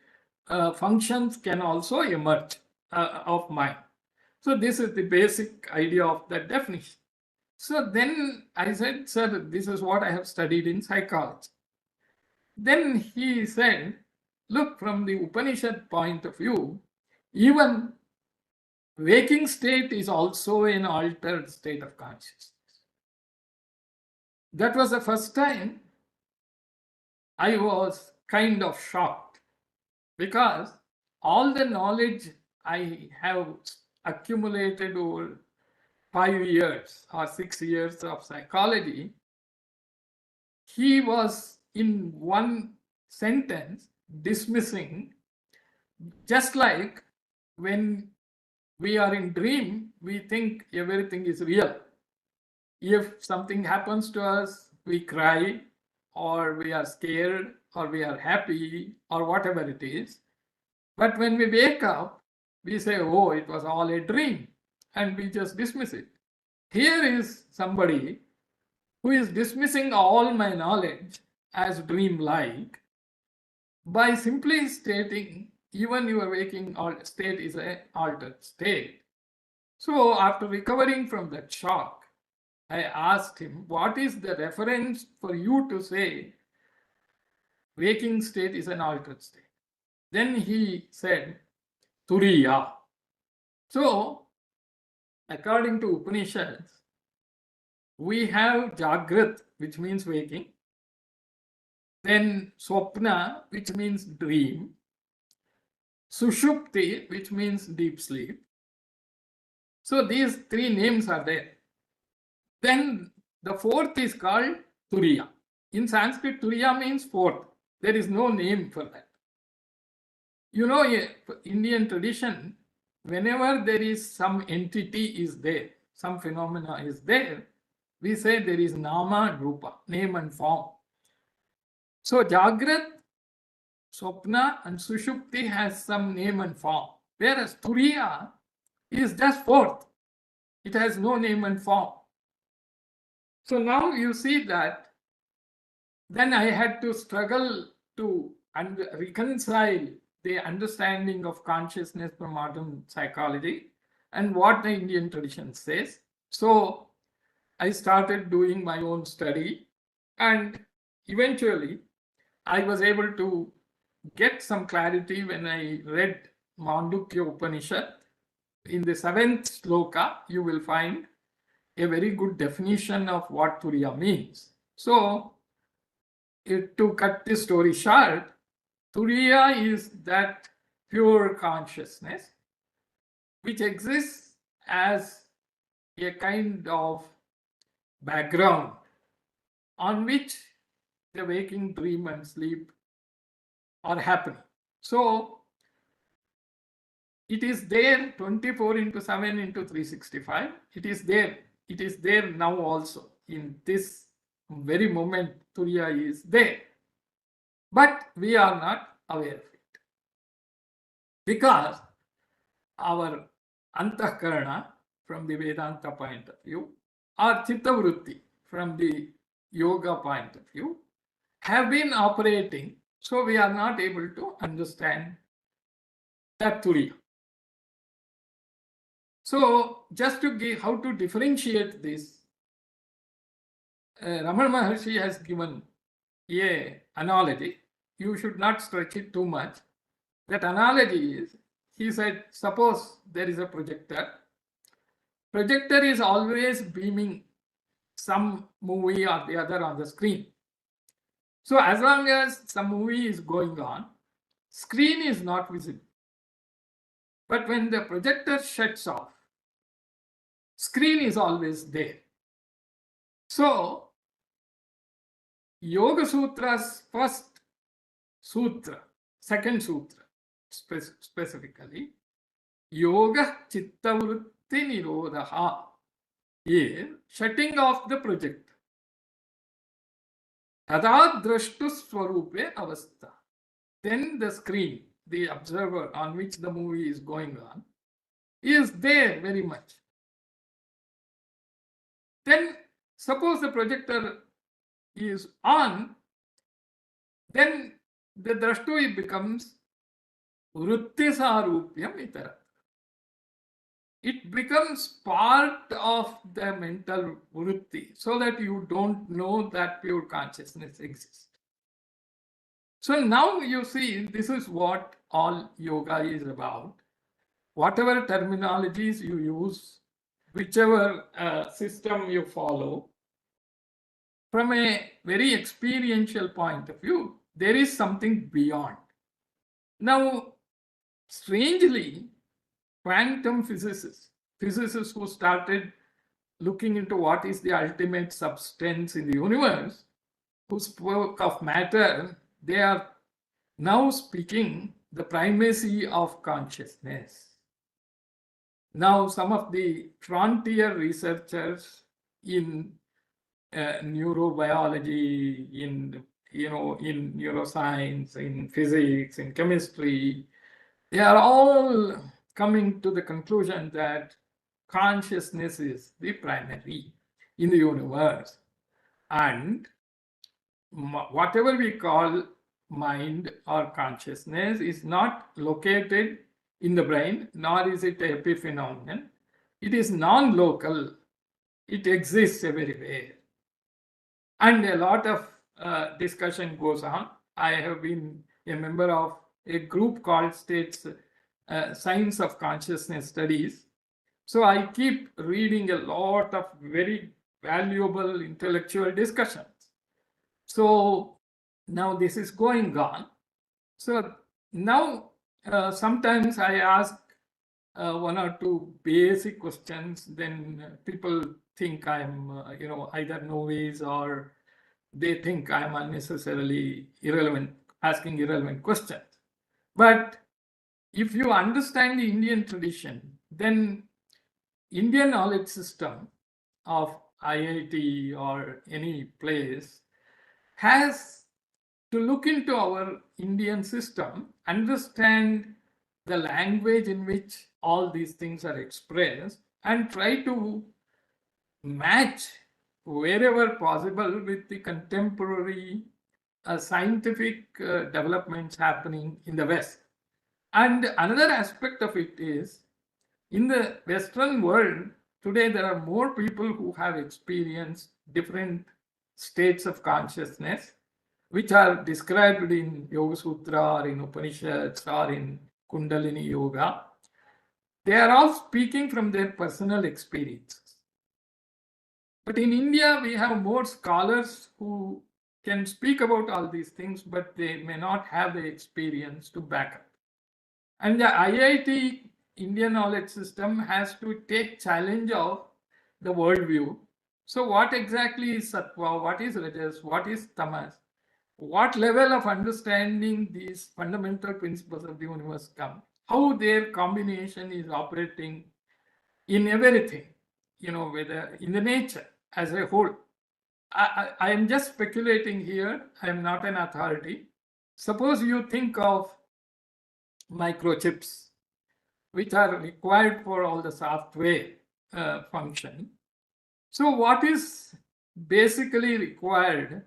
functions can also emerge of mind. So this is the basic idea of that definition. So then I said, sir, this is what I have studied in psychology. Then he said, look, from the Upanishad point of view, even waking state is also an altered state of consciousness. That was the first time I was kind of shocked, because all the knowledge I have accumulated over 5 years or 6 years of psychology, he was in one sentence dismissing, just like when we are in dream, we think everything is real. If something happens to us, we cry, or we are scared, or we are happy, or whatever it is. But when we wake up, we say, oh, it was all a dream, and we just dismiss it. Here is somebody who is dismissing all my knowledge as dream-like by simply stating even your waking state is an altered state. So after recovering from that shock, I asked him, what is the reference for you to say waking state is an altered state? Then he said, Turiya. So, according to Upanishads, we have Jagrat, which means waking, then Swapna, which means dream, Sushupti, which means deep sleep. So these three names are there. Then the fourth is called Turiya. In Sanskrit, Turiya means fourth. There is no name for that. You know, Indian tradition, whenever there is some entity is there, some phenomena is there, we say there is Nama Rupa, name and form. So Jagrat, Swapna and Sushupti has some name and form, whereas Turiya is just fourth. It has no name and form. So now you see that then I had to struggle to reconcile the understanding of consciousness from modern psychology and what the Indian tradition says. So I started doing my own study, and eventually I was able to get some clarity when I read Mandukya Upanishad. In the 7th sloka, you will find a very good definition of what Turiya means. So, to cut this story short, Turiya is that pure consciousness which exists as a kind of background on which the waking, dream and sleep are happening. So, it is there 24 into 7 into 365. It is there. It is there now also. In this very moment, Turiya is there. But we are not aware of it. Because our Antahkarana, from the Vedanta point of view, or Chittavrutti, from the Yoga point of view, have been operating. So we are not able to understand that Turiya. So, just to give how to differentiate this, Ramana Maharshi has given an analogy. You should not stretch it too much. That analogy is, he said, suppose there is a projector. Projector is always beaming some movie or the other on the screen. So, as long as some movie is going on, screen is not visible. But when the projector shuts off, screen is always there. So, Yoga Sutra's first sutra, second sutra specifically, Yoga Chittavrutti Nirodha, is shutting off the projector. Tada drashtu swarupe avastha. Then the screen, the observer on which the movie is going on, is there very much. Then suppose the projector is on, then the drashtu becomes vrittisarupyam itara. It becomes part of the mental vritti, so that you don't know that pure consciousness exists. So now you see, this is what all yoga is about. Whatever terminologies you use, whichever system you follow, from a very experiential point of view, there is something beyond. Now, strangely, quantum physicists who started looking into what is the ultimate substance in the universe, who spoke of matter, they are now speaking the primacy of consciousness. Now, some of the frontier researchers in neurobiology, in neuroscience, in physics, in chemistry, they are all coming to the conclusion that consciousness is the primary in the universe, and whatever we call mind or consciousness is not located in the brain, nor is it an epiphenomenon. It is non-local. it exists everywhere. And a lot of discussion goes on. I have been a member of a group called States Science of Consciousness Studies. So I keep reading a lot of very valuable intellectual discussions. So now this is going on. So now sometimes I ask one or two basic questions, then people think I'm, either novice or they think I'm unnecessarily irrelevant, asking irrelevant questions. But if you understand the Indian tradition, then Indian knowledge system of IIT or any place has to look into our Indian system, understand the language in which all these things are expressed, and try to match wherever possible with the contemporary scientific developments happening in the West. And another aspect of it is, in the Western world, today there are more people who have experienced different states of consciousness, which are described in Yoga Sutra or in Upanishads or in Kundalini Yoga. They are all speaking from their personal experiences. But in India, we have more scholars who can speak about all these things, but they may not have the experience to back up. And the IIT Indian knowledge system has to take challenge of the worldview. So what exactly is Sattva? What is Rajas? What is Tamas? What level of understanding these fundamental principles of the universe come? How their combination is operating in everything, whether in the nature as a whole. I am just speculating here. I am not an authority. Suppose you think of microchips, which are required for all the software function. So what is basically required,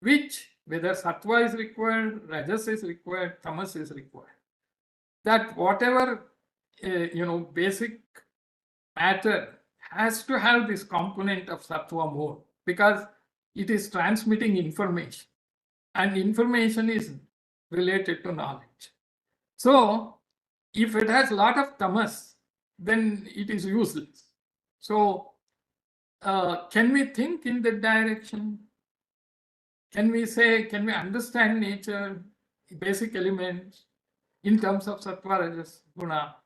whether sattva is required, rajas is required, tamas is required, that whatever basic matter has to have this component of sattva mode, because it is transmitting information, and information is related to knowledge. So if it has a lot of tamas, then it is useless. So can we think in that direction? Can we understand nature, basic elements in terms of sattva, rajas, guna?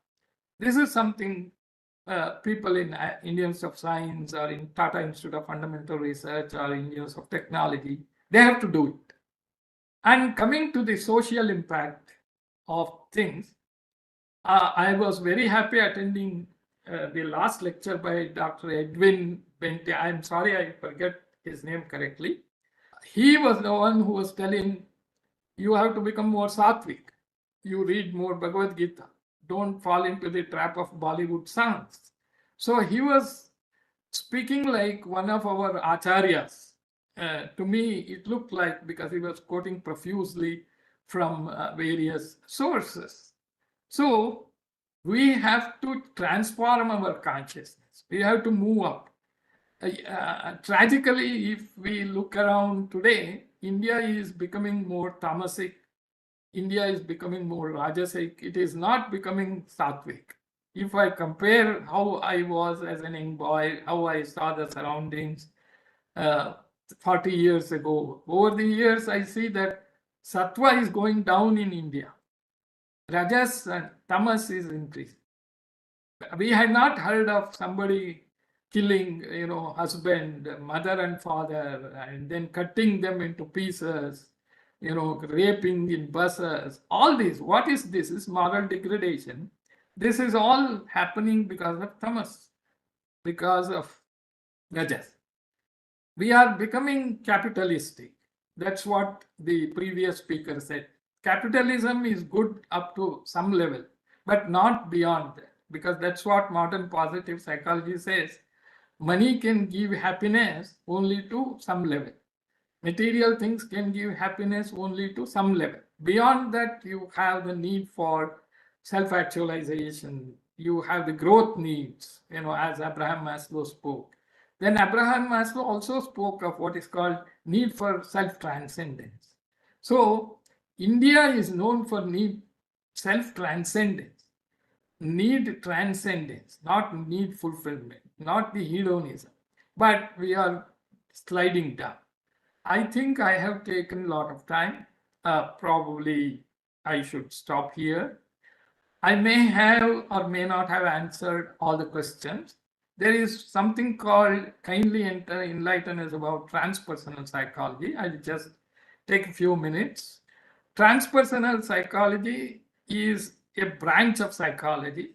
This is something people in Indians of Science or in Tata Institute of Fundamental Research or Indians of Technology, they have to do it. And coming to the social impact of things, I was very happy attending the last lecture by Dr. Edwin Bente. I'm sorry, I forget his name correctly. He was the one who was telling you have to become more sattvic. You read more Bhagavad Gita. Don't fall into the trap of Bollywood songs. So he was speaking like one of our acharyas. To me, it looked like, because he was quoting profusely from various sources. So we have to transform our consciousness. We have to move up. Tragically, if we look around today, India is becoming more tamasic. India is becoming more rajasic. It is not becoming sattvic. If I compare how I was as an young boy, how I saw the surroundings 40 years ago, over the years, I see that sattva is going down in India. Rajas and tamas is increasing. We had not heard of somebody killing, husband, mother and father, and then cutting them into pieces, raping in buses, all this. What is this? Is moral degradation. This is all happening because of tamas, because of rajas. We are becoming capitalistic. That's what the previous speaker said. Capitalism is good up to some level, but not beyond that, because that's what modern positive psychology says. Money can give happiness only to some level. Material things can give happiness only to some level. Beyond that, you have the need for self-actualization. You have the growth needs, as Abraham Maslow spoke. Then Abraham Maslow also spoke of what is called need for self-transcendence. So India is known for need self-transcendence, need transcendence, not need fulfillment, not the hedonism, but we are sliding down. I think I have taken a lot of time. Probably I should stop here. I may have or may not have answered all the questions. There is something called kindly enlighten us about transpersonal psychology. I'll just take a few minutes. Transpersonal psychology is a branch of psychology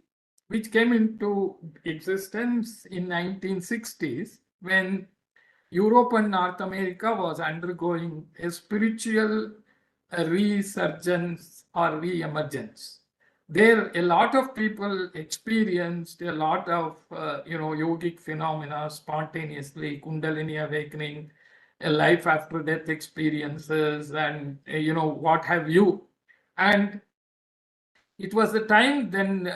which came into existence in 1960s when Europe and North America was undergoing a spiritual resurgence or re-emergence. There, a lot of people experienced a lot of, yogic phenomena spontaneously, Kundalini awakening, life after death experiences, and, what have you. And it was the time then,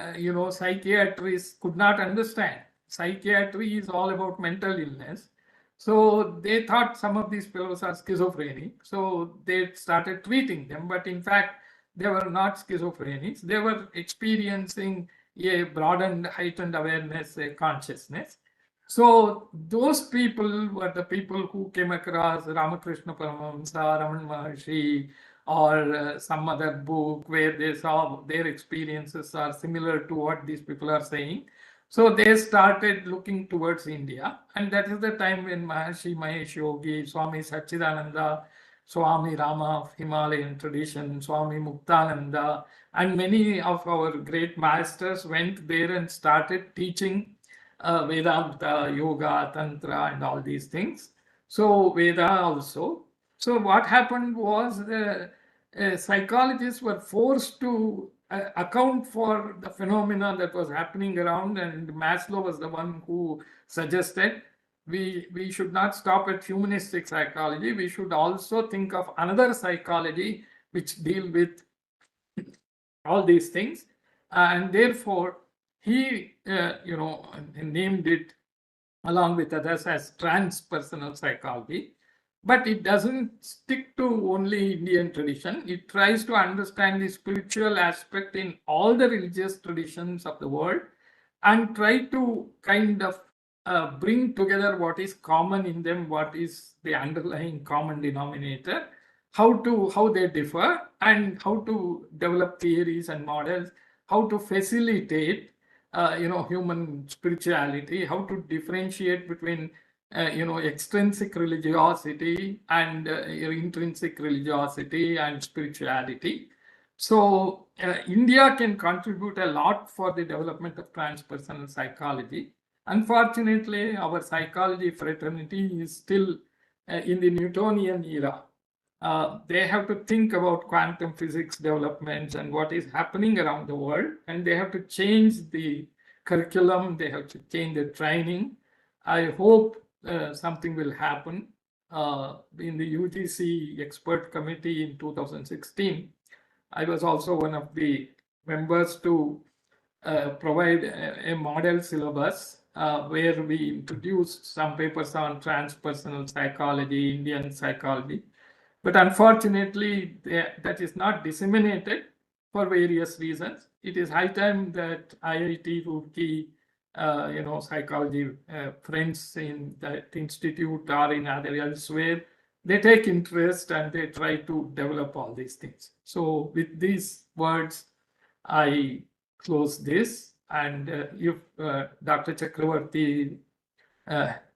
psychiatrists could not understand. Psychiatry is all about mental illness. So they thought some of these fellows are schizophrenic. So they started treating them. But in fact, they were not schizophrenics. They were experiencing a broadened, heightened awareness, a consciousness. So those people were the people who came across Ramakrishna Paramahamsa, Raman Maharshi, or some other book where they saw their experiences are similar to what these people are saying. So they started looking towards India, and that is the time when Maharshi Mahesh Yogi, Swami Satchidananda, Swami Rama of Himalayan tradition, Swami Muktananda, and many of our great masters went there and started teaching Vedanta, Yoga, Tantra, and all these things. So Veda also. So what happened was the psychologists were forced to account for the phenomena that was happening around, and Maslow was the one who suggested we should not stop at humanistic psychology. We should also think of another psychology which deal with all these things, and therefore he named it along with others as transpersonal psychology. But it doesn't stick to only Indian tradition. It tries to understand the spiritual aspect in all the religious traditions of the world and try to kind of bring together what is common in them, what is the underlying common denominator, how they differ, and how to develop theories and models, how to facilitate human spirituality, how to differentiate between extrinsic religiosity and intrinsic religiosity and spirituality. So India can contribute a lot for the development of transpersonal psychology. Unfortunately, our psychology fraternity is still in the Newtonian era. They have to think about quantum physics developments and what is happening around the world, and they have to change the curriculum, they have to change the training. I hope something will happen. In the UGC expert committee in 2016, I was also one of the members to provide a model syllabus where we introduced some papers on transpersonal psychology, Indian psychology. But unfortunately, that is not disseminated for various reasons. It is high time that IIT Roorkee, psychology friends in that institute or in other elsewhere, they take interest and they try to develop all these things. So with these words, I close this. And if Dr. Chakravarti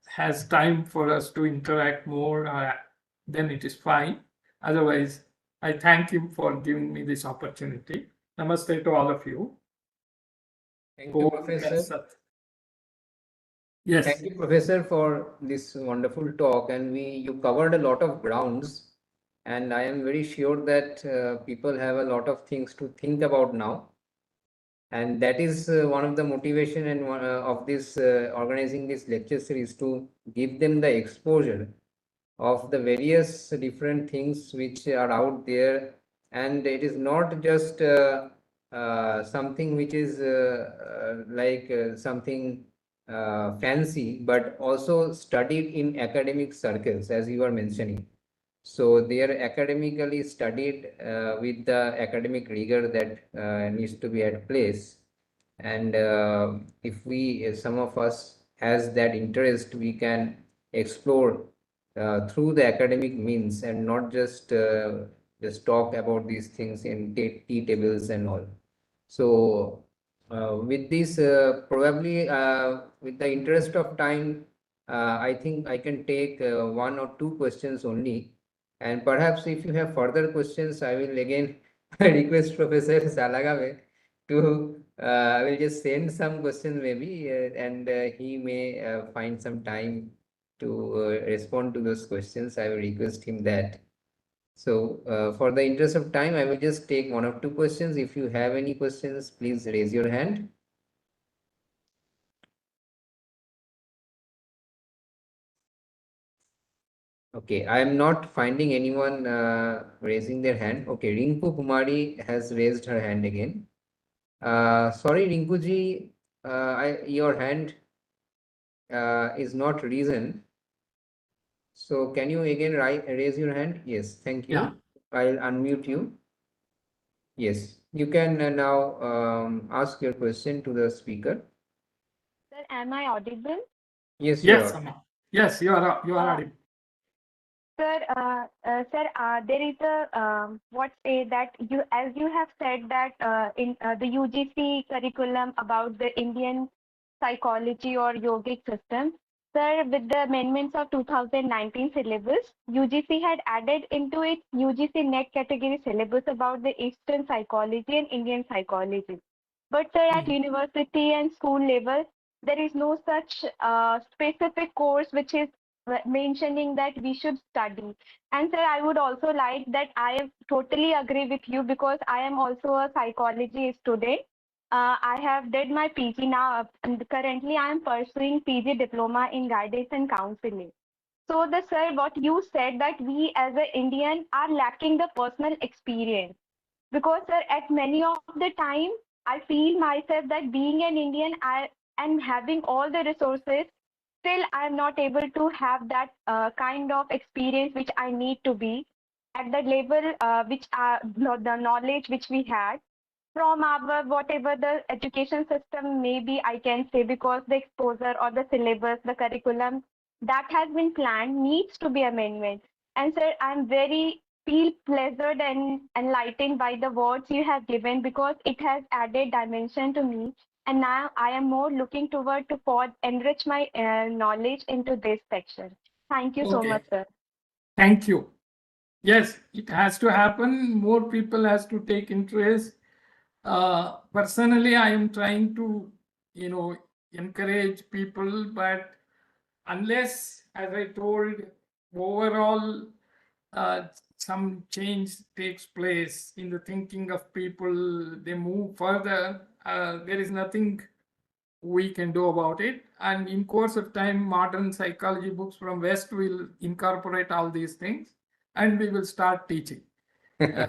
has time for us to interact more, then it is fine. Otherwise, I thank him for giving me this opportunity. Namaste to all of you. Thank you, Professor. Yes. Thank you, Professor, for this wonderful talk. And you covered a lot of grounds. And I am very sure that people have a lot of things to think about now. And that is one of the motivation and of this organizing this lecture series, to give them the exposure of the various different things which are out there. And it is not just something which is something fancy, but also studied in academic circles, as you were mentioning. So they are academically studied with the academic rigor that needs to be at place. And if we, some of us has that interest, we can explore through the academic means and not just talk about these things in tea tables and all. So with this, probably with the interest of time, I think I can take one or two questions only. And perhaps if you have further questions, I will again request Professor Salagame to, I will just send some questions maybe, and he may find some time to respond to those questions. I will request him that. So for the interest of time, I will just take one or two questions. If you have any questions, please raise your hand. Okay, I am not finding anyone raising their hand. Okay, Rinku Kumari has raised her hand again. Sorry, Rinku ji, your hand is not risen. So can you again raise your hand? Yes, thank you. Yeah. I'll unmute you. Yes, you can now ask your question to the speaker. Sir, am I audible? Yes, you Yes, are. Amma. Yes, you are audible. Sir, there is a what say that you, as you have said that in the UGC curriculum about the Indian psychology or yogic system. Sir, with the amendments of 2019 syllabus, UGC had added into its UGC net category syllabus about the Eastern psychology and Indian psychology. But sir, at university and school level, there is no such specific course which is mentioning that we should study. And sir, I would also like that I totally agree with you because I am also a psychology student. I have did my PG now, and currently I am pursuing PG diploma in guidance and counseling. So the sir, what you said that we as an Indian are lacking the personal experience because sir, at many of the time I feel myself that being an Indian, I am having all the resources, still I am not able to have that kind of experience which I need to be at the level which the knowledge which we had from our whatever the education system maybe I can say, because the exposure or the syllabus, the curriculum that has been planned needs to be amendment. And sir, I'm very feel pleasured and enlightened by the words you have given because it has added dimension to me. And now I am more looking toward to for enrich my knowledge into this section. Thank you so Okay. much, sir. Thank you. Yes, it has to happen. More people has to take interest. Personally, I am trying to, encourage people, but unless, as I told, overall some change takes place in the thinking of people, they move further, there is nothing we can do about it. And in course of time, modern psychology books from West will incorporate all these things and we will start teaching. So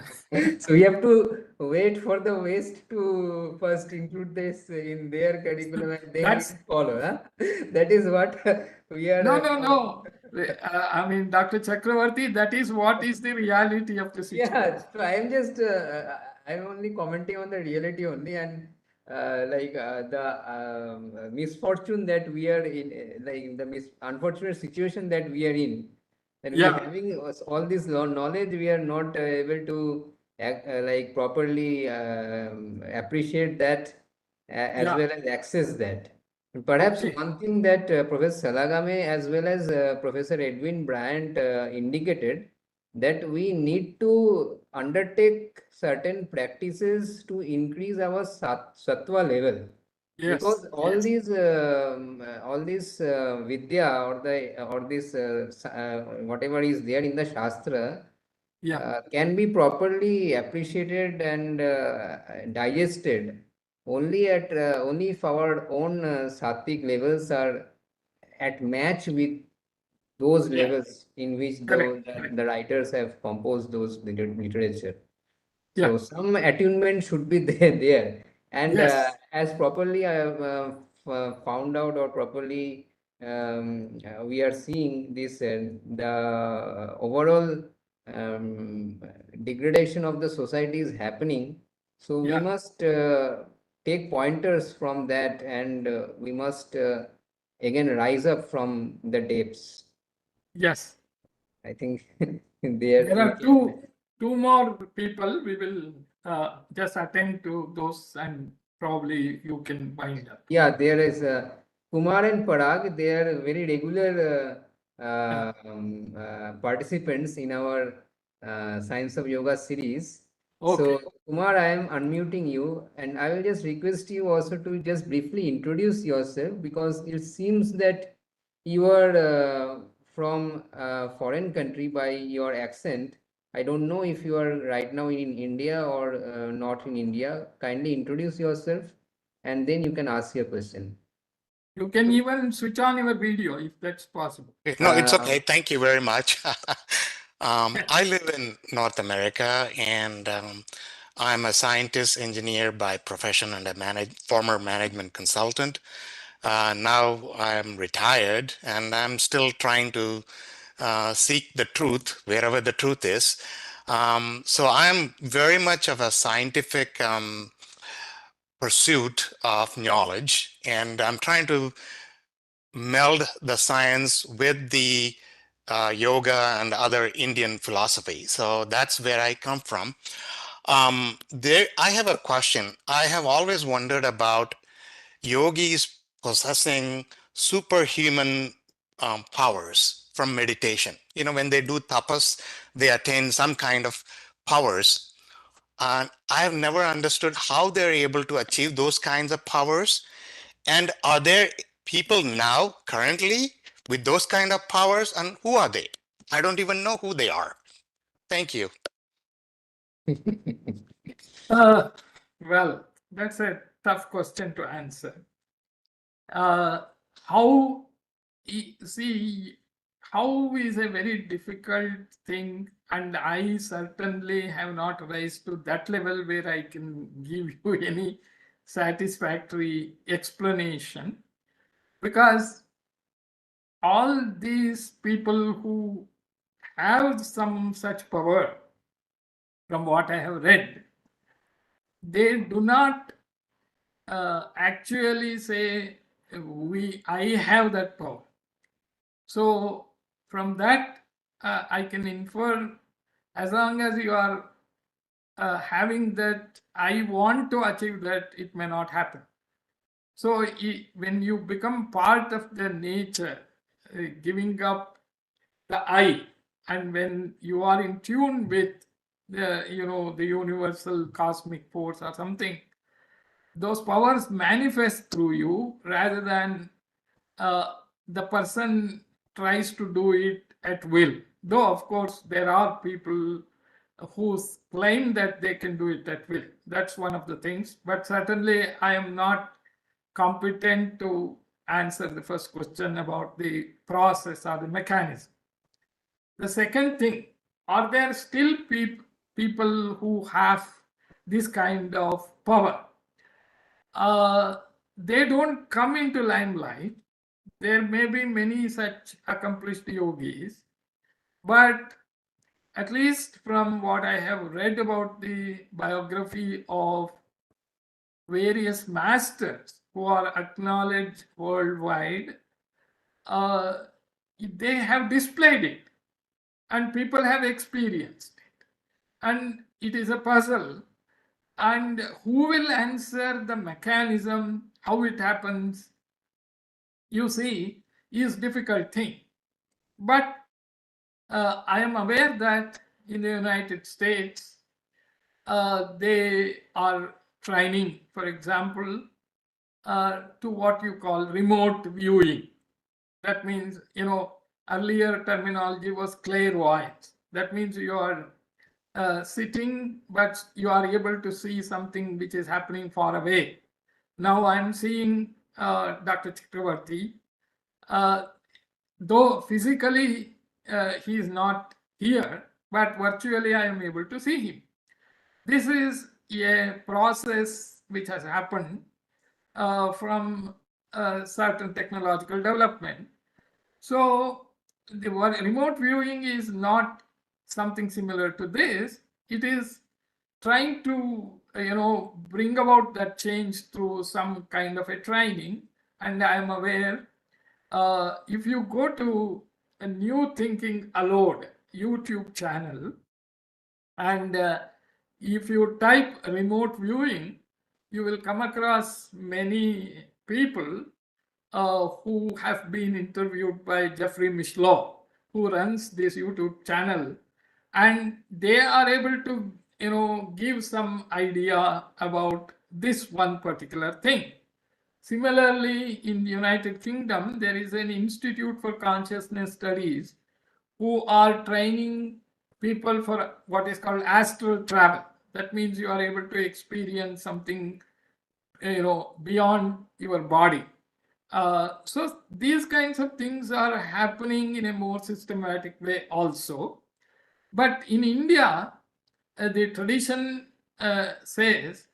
we have to wait for the West to first include this in their curriculum and then we follow. Huh? That is what we are. No. I mean, Dr. Chakravarti, that is what is the reality of the situation. Yeah, so I am just I'm only commenting on the reality only, and the misfortune that we are in, like the unfortunate situation that we are in, and we Yeah. having all this knowledge, we are not able to like properly appreciate that as Yeah. well as access that. Perhaps Okay. one thing that Professor Salagame as well as Professor Edwin Bryant indicated, that we need to undertake certain practices to increase our sattva level. Yes. Because all yes. these vidya or this whatever is there in the shastra Yeah. can be properly appreciated and digested only if our own sattvic levels are at match with those Yeah. levels in which Correct. the writers have composed those literature. So Yeah. some attunement should be there. And Yes. as properly found out or properly we are seeing this the overall degradation of the society is happening. So we Yeah. must take pointers from that, and we must again rise up from the depths. Yes. I think there There are we can. two more people. We will just attend to those, and probably you can wind up. Yeah, there is Kumar and Parag. They are very regular participants in our Science of Yoga series. Okay. So, Kumar, I am unmuting you, and I will just request you also to just briefly introduce yourself, because it seems that you are from a foreign country by your accent. I don't know if you are right now in India or not in India. Kindly introduce yourself, and then you can ask your question. You can even switch on your video if that's possible. No, it's okay. Thank you very much. I live in North America, and I'm a scientist engineer by profession and a former management consultant. Now I'm retired, and I'm still trying to seek the truth wherever the truth is. So I'm very much of a scientific pursuit of knowledge, and I'm trying to meld the science with the yoga and other Indian philosophy. So that's where I come from. I have a question. I have always wondered about yogis possessing superhuman powers from meditation. You know, when they do tapas, they attain some kind of powers. And I have never understood how they're able to achieve those kinds of powers. And are there people now currently with those kind of powers, and who are they? I don't even know who they are. Thank you. Well, that's a tough question to answer. How see how is a very difficult thing, and I certainly have not raised to that level where I can give you any satisfactory explanation, because all these people who have some such power, from what I have read, they do not actually say I have that power. So from that I can infer, as long as you are having that I want to achieve that, it may not happen. So when you become part of the nature, giving up the I, and when you are in tune with the the universal cosmic force or something, those powers manifest through you rather than the person tries to do it at will. Though, of course, there are people who claim that they can do it at will. That's one of the things. But certainly, I am not competent to answer the first question about the process or the mechanism. The second thing, are there still people who have this kind of power? They don't come into limelight. There may be many such accomplished yogis, but at least from what I have read about the biography of various masters who are acknowledged worldwide, they have displayed it and people have experienced it. And it is a puzzle. And who will answer the mechanism, how it happens, you see, is difficult thing. But I am aware that in the United States, they are training, for example, to what you call remote viewing. That means, earlier terminology was clairvoyance. That means you are sitting, but you are able to see something which is happening far away. Now I'm seeing Dr. Chakravarti, though physically he is not here, but virtually I am able to see him. This is a process which has happened from certain technological development. So the remote viewing is not something similar to this. It is trying to bring about that change through some kind of a training. And I am aware, if you go to a New Thinking Allowed YouTube channel, and if you type remote viewing, you will come across many people who have been interviewed by Jeffrey Mishlow, who runs this YouTube channel, and they are able to give some idea about this one particular thing. Similarly, in the United Kingdom, there is an Institute for Consciousness Studies who are training people for what is called astral travel. That means you are able to experience something beyond your body. So these kinds of things are happening in a more systematic way also. But in India, the tradition says,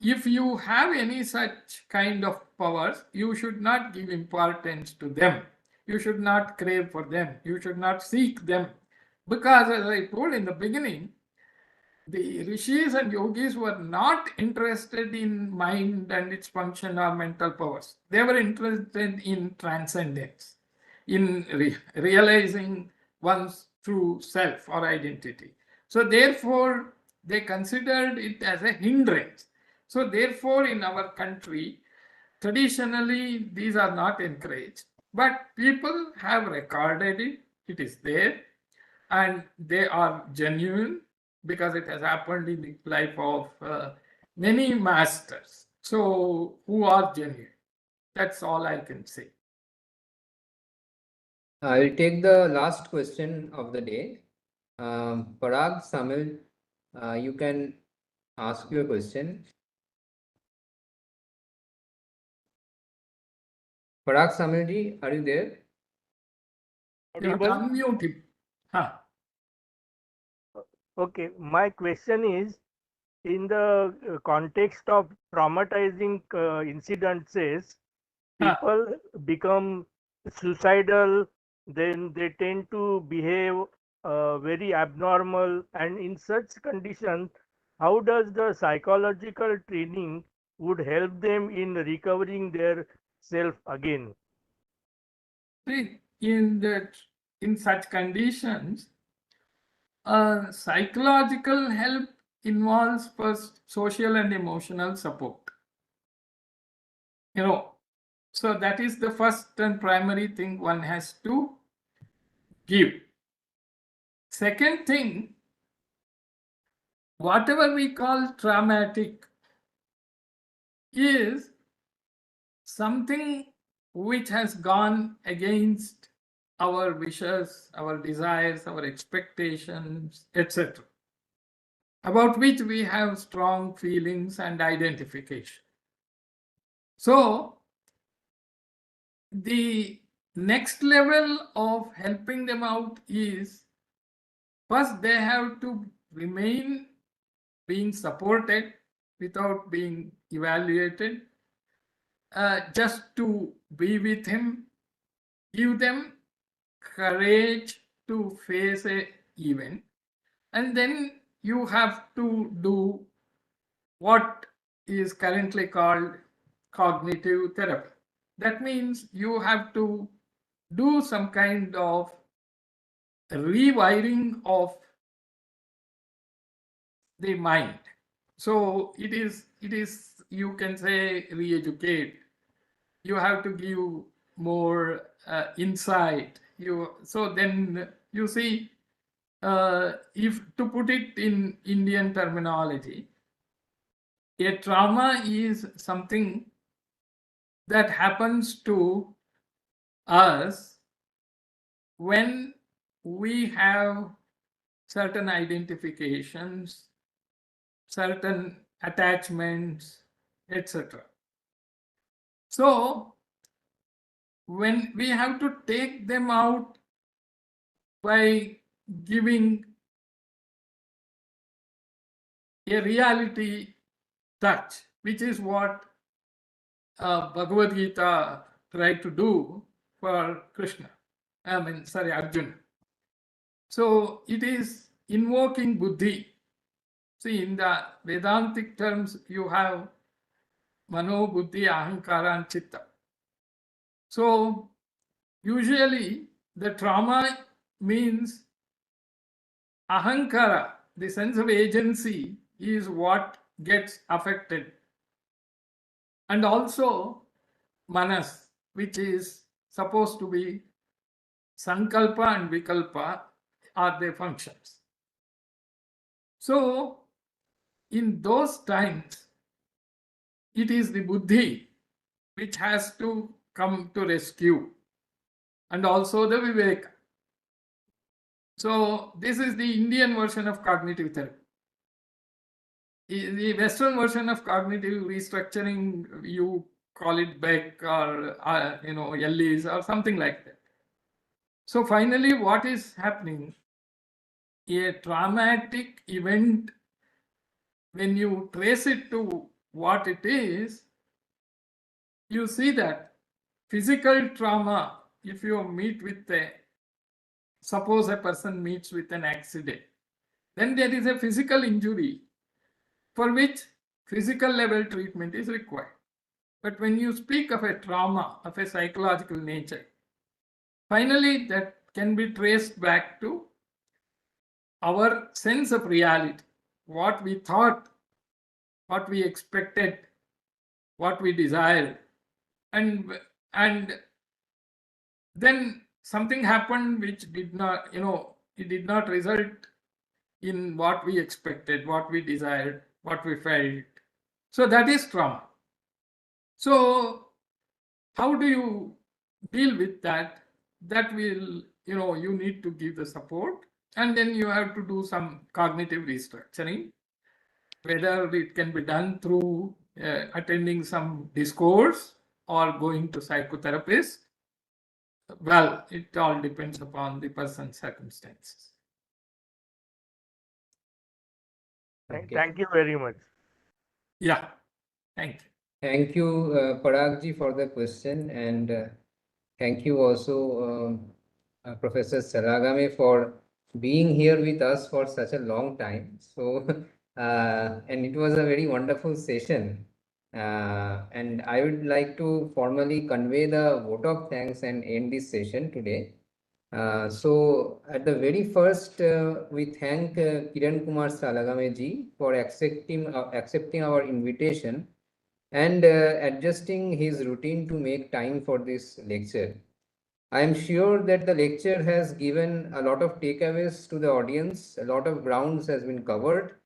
if you have any such kind of powers, you should not give importance to them. You should not crave for them. You should not seek them. Because as I told in the beginning, the rishis and yogis were not interested in mind and its function or mental powers. They were interested in transcendence, in realizing one's true self or identity. So therefore, they considered it as a hindrance. So therefore, in our country, traditionally, these are not encouraged. But people have recorded it. It is there. And they are genuine, because it has happened in the life of many masters. So who are genuine? That's all I can say. I'll take the last question of the day. Parag Samil, you can ask your question. Parag Samilji, are you there? You have to Audible? unmute him. Huh. Okay, my question is, in the context of traumatizing incidences, Huh. people become suicidal, then they tend to behave very abnormal, and in such conditions, how does the psychological training would help them in recovering their self again? See, in such conditions, psychological help involves first social and emotional support. So that is the first and primary thing one has to give. Second thing, whatever we call traumatic is something which has gone against our wishes, our desires, our expectations, etc., about which we have strong feelings and identification. So the next level of helping them out is, first they have to remain being supported without being evaluated, just to be with him, give them courage to face a event, and then you have to do what is currently called cognitive therapy. That means you have to do some kind of rewiring of the mind. So it is, you can say, re-educate. You have to give more insight. So then you see, if to put it in Indian terminology, a trauma is something that happens to us when we have certain identifications, certain attachments, etc. So when we have to take them out by giving a reality touch, which is what Bhagavad Gita tried to do for Krishna. Arjuna. So it is invoking buddhi. See, in the Vedantic terms, you have mano, buddhi, ahankara, and chitta. So usually the trauma means ahankara, the sense of agency, is what gets affected. And also manas, which is supposed to be sankalpa and vikalpa, are their functions. So in those times, it is the buddhi which has to come to rescue, and also the viveka. So this is the Indian version of cognitive therapy. The Western version of cognitive restructuring, you call it Beck or Ellis or something like that. So finally, what is happening? A traumatic event, when you trace it to what it is, you see that physical trauma, if you meet with suppose a person meets with an accident, then there is a physical injury for which physical level treatment is required. But when you speak of a trauma of a psychological nature, finally that can be traced back to our sense of reality, what we thought, what we expected, what we desired, and then something happened which did not, it did not result in what we expected, what we desired, what we felt. So that is trauma. So how do you deal with that? That will, you need to give the support, and then you have to do some cognitive restructuring, whether it can be done through attending some discourse or going to psychotherapist. Well, it all depends upon the person's circumstances. Thank you very much. Yeah, thank you. Thank you, Paragji, for the question, and thank you also, Professor Salagame, for being here with us for such a long time. So, and it was a very wonderful session. And I would like to formally convey the vote of thanks and end this session today. So at the very first, we thank Kiran Kumar Salagame ji for accepting our invitation and adjusting his routine to make time for this lecture. I am sure that the lecture has given a lot of takeaways to the audience. A lot of grounds has been covered.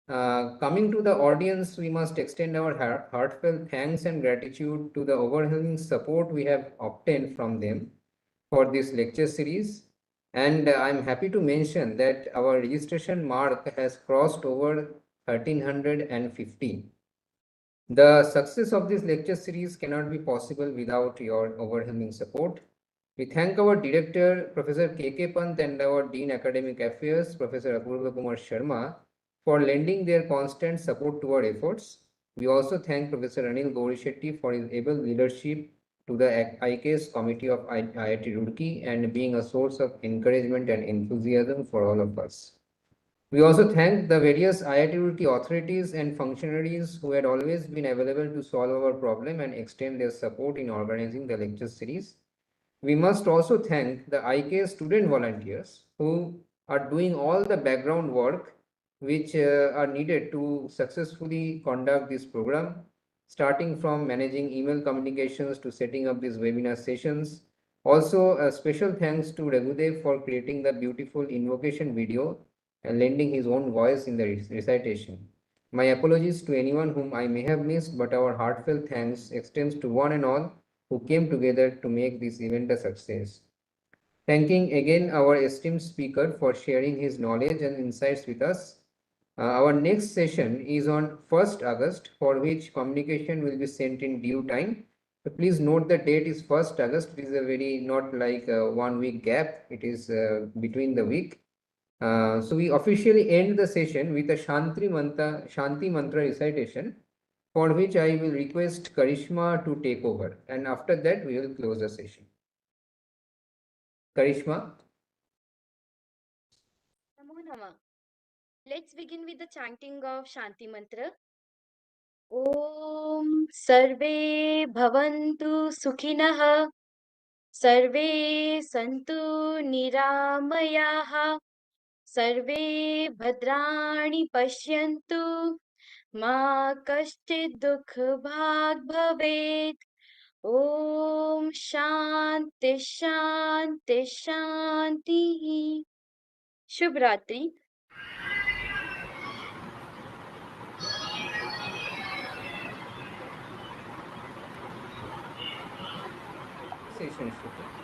Coming to the audience, we must extend our heartfelt thanks and gratitude to the overwhelming support we have obtained from them for this lecture series. And I'm happy to mention that our registration mark has crossed over 1350. The success of this lecture series cannot be possible without your overwhelming support. We thank our director, Professor K.K. Pant, and our Dean Academic Affairs, Professor Apurva Kumar Sharma, for lending their constant support to our efforts. We also thank Professor Anil Gaurishetty for his able leadership to the IKS Committee of IIT Roorkee and being a source of encouragement and enthusiasm for all of us. We also thank the various IIT Roorkee authorities and functionaries who had always been available to solve our problem and extend their support in organizing the lecture series. We must also thank the IKS student volunteers who are doing all the background work which are needed to successfully conduct this program, starting from managing email communications to setting up these webinar sessions. Also, a special thanks to Raghudev for creating the beautiful invocation video and lending his own voice in the recitation. My apologies to anyone whom I may have missed, but our heartfelt thanks extends to one and all who came together to make this event a success. Thanking again our esteemed speaker for sharing his knowledge and insights with us. Our next session is on 1st August, for which communication will be sent in due time. So please note the date is 1st August. It is a very not like a 1 week gap. It is between the week. So we officially end the session with a Shanti Mantra recitation, for which I will request Karishma to take over, and after that we will close the session. Karishma? Namo Namah. Let's begin with the chanting of Shanti Mantra. Om Sarve Bhavantu Sukhinah Sarve Santu Niramayaha Sarve Bhadrani Pashyantu Ma Kashchid Dukh Bhag Bhavet. Om Shanti Shanti Shanti. Shubh Ratri. Session Shruti.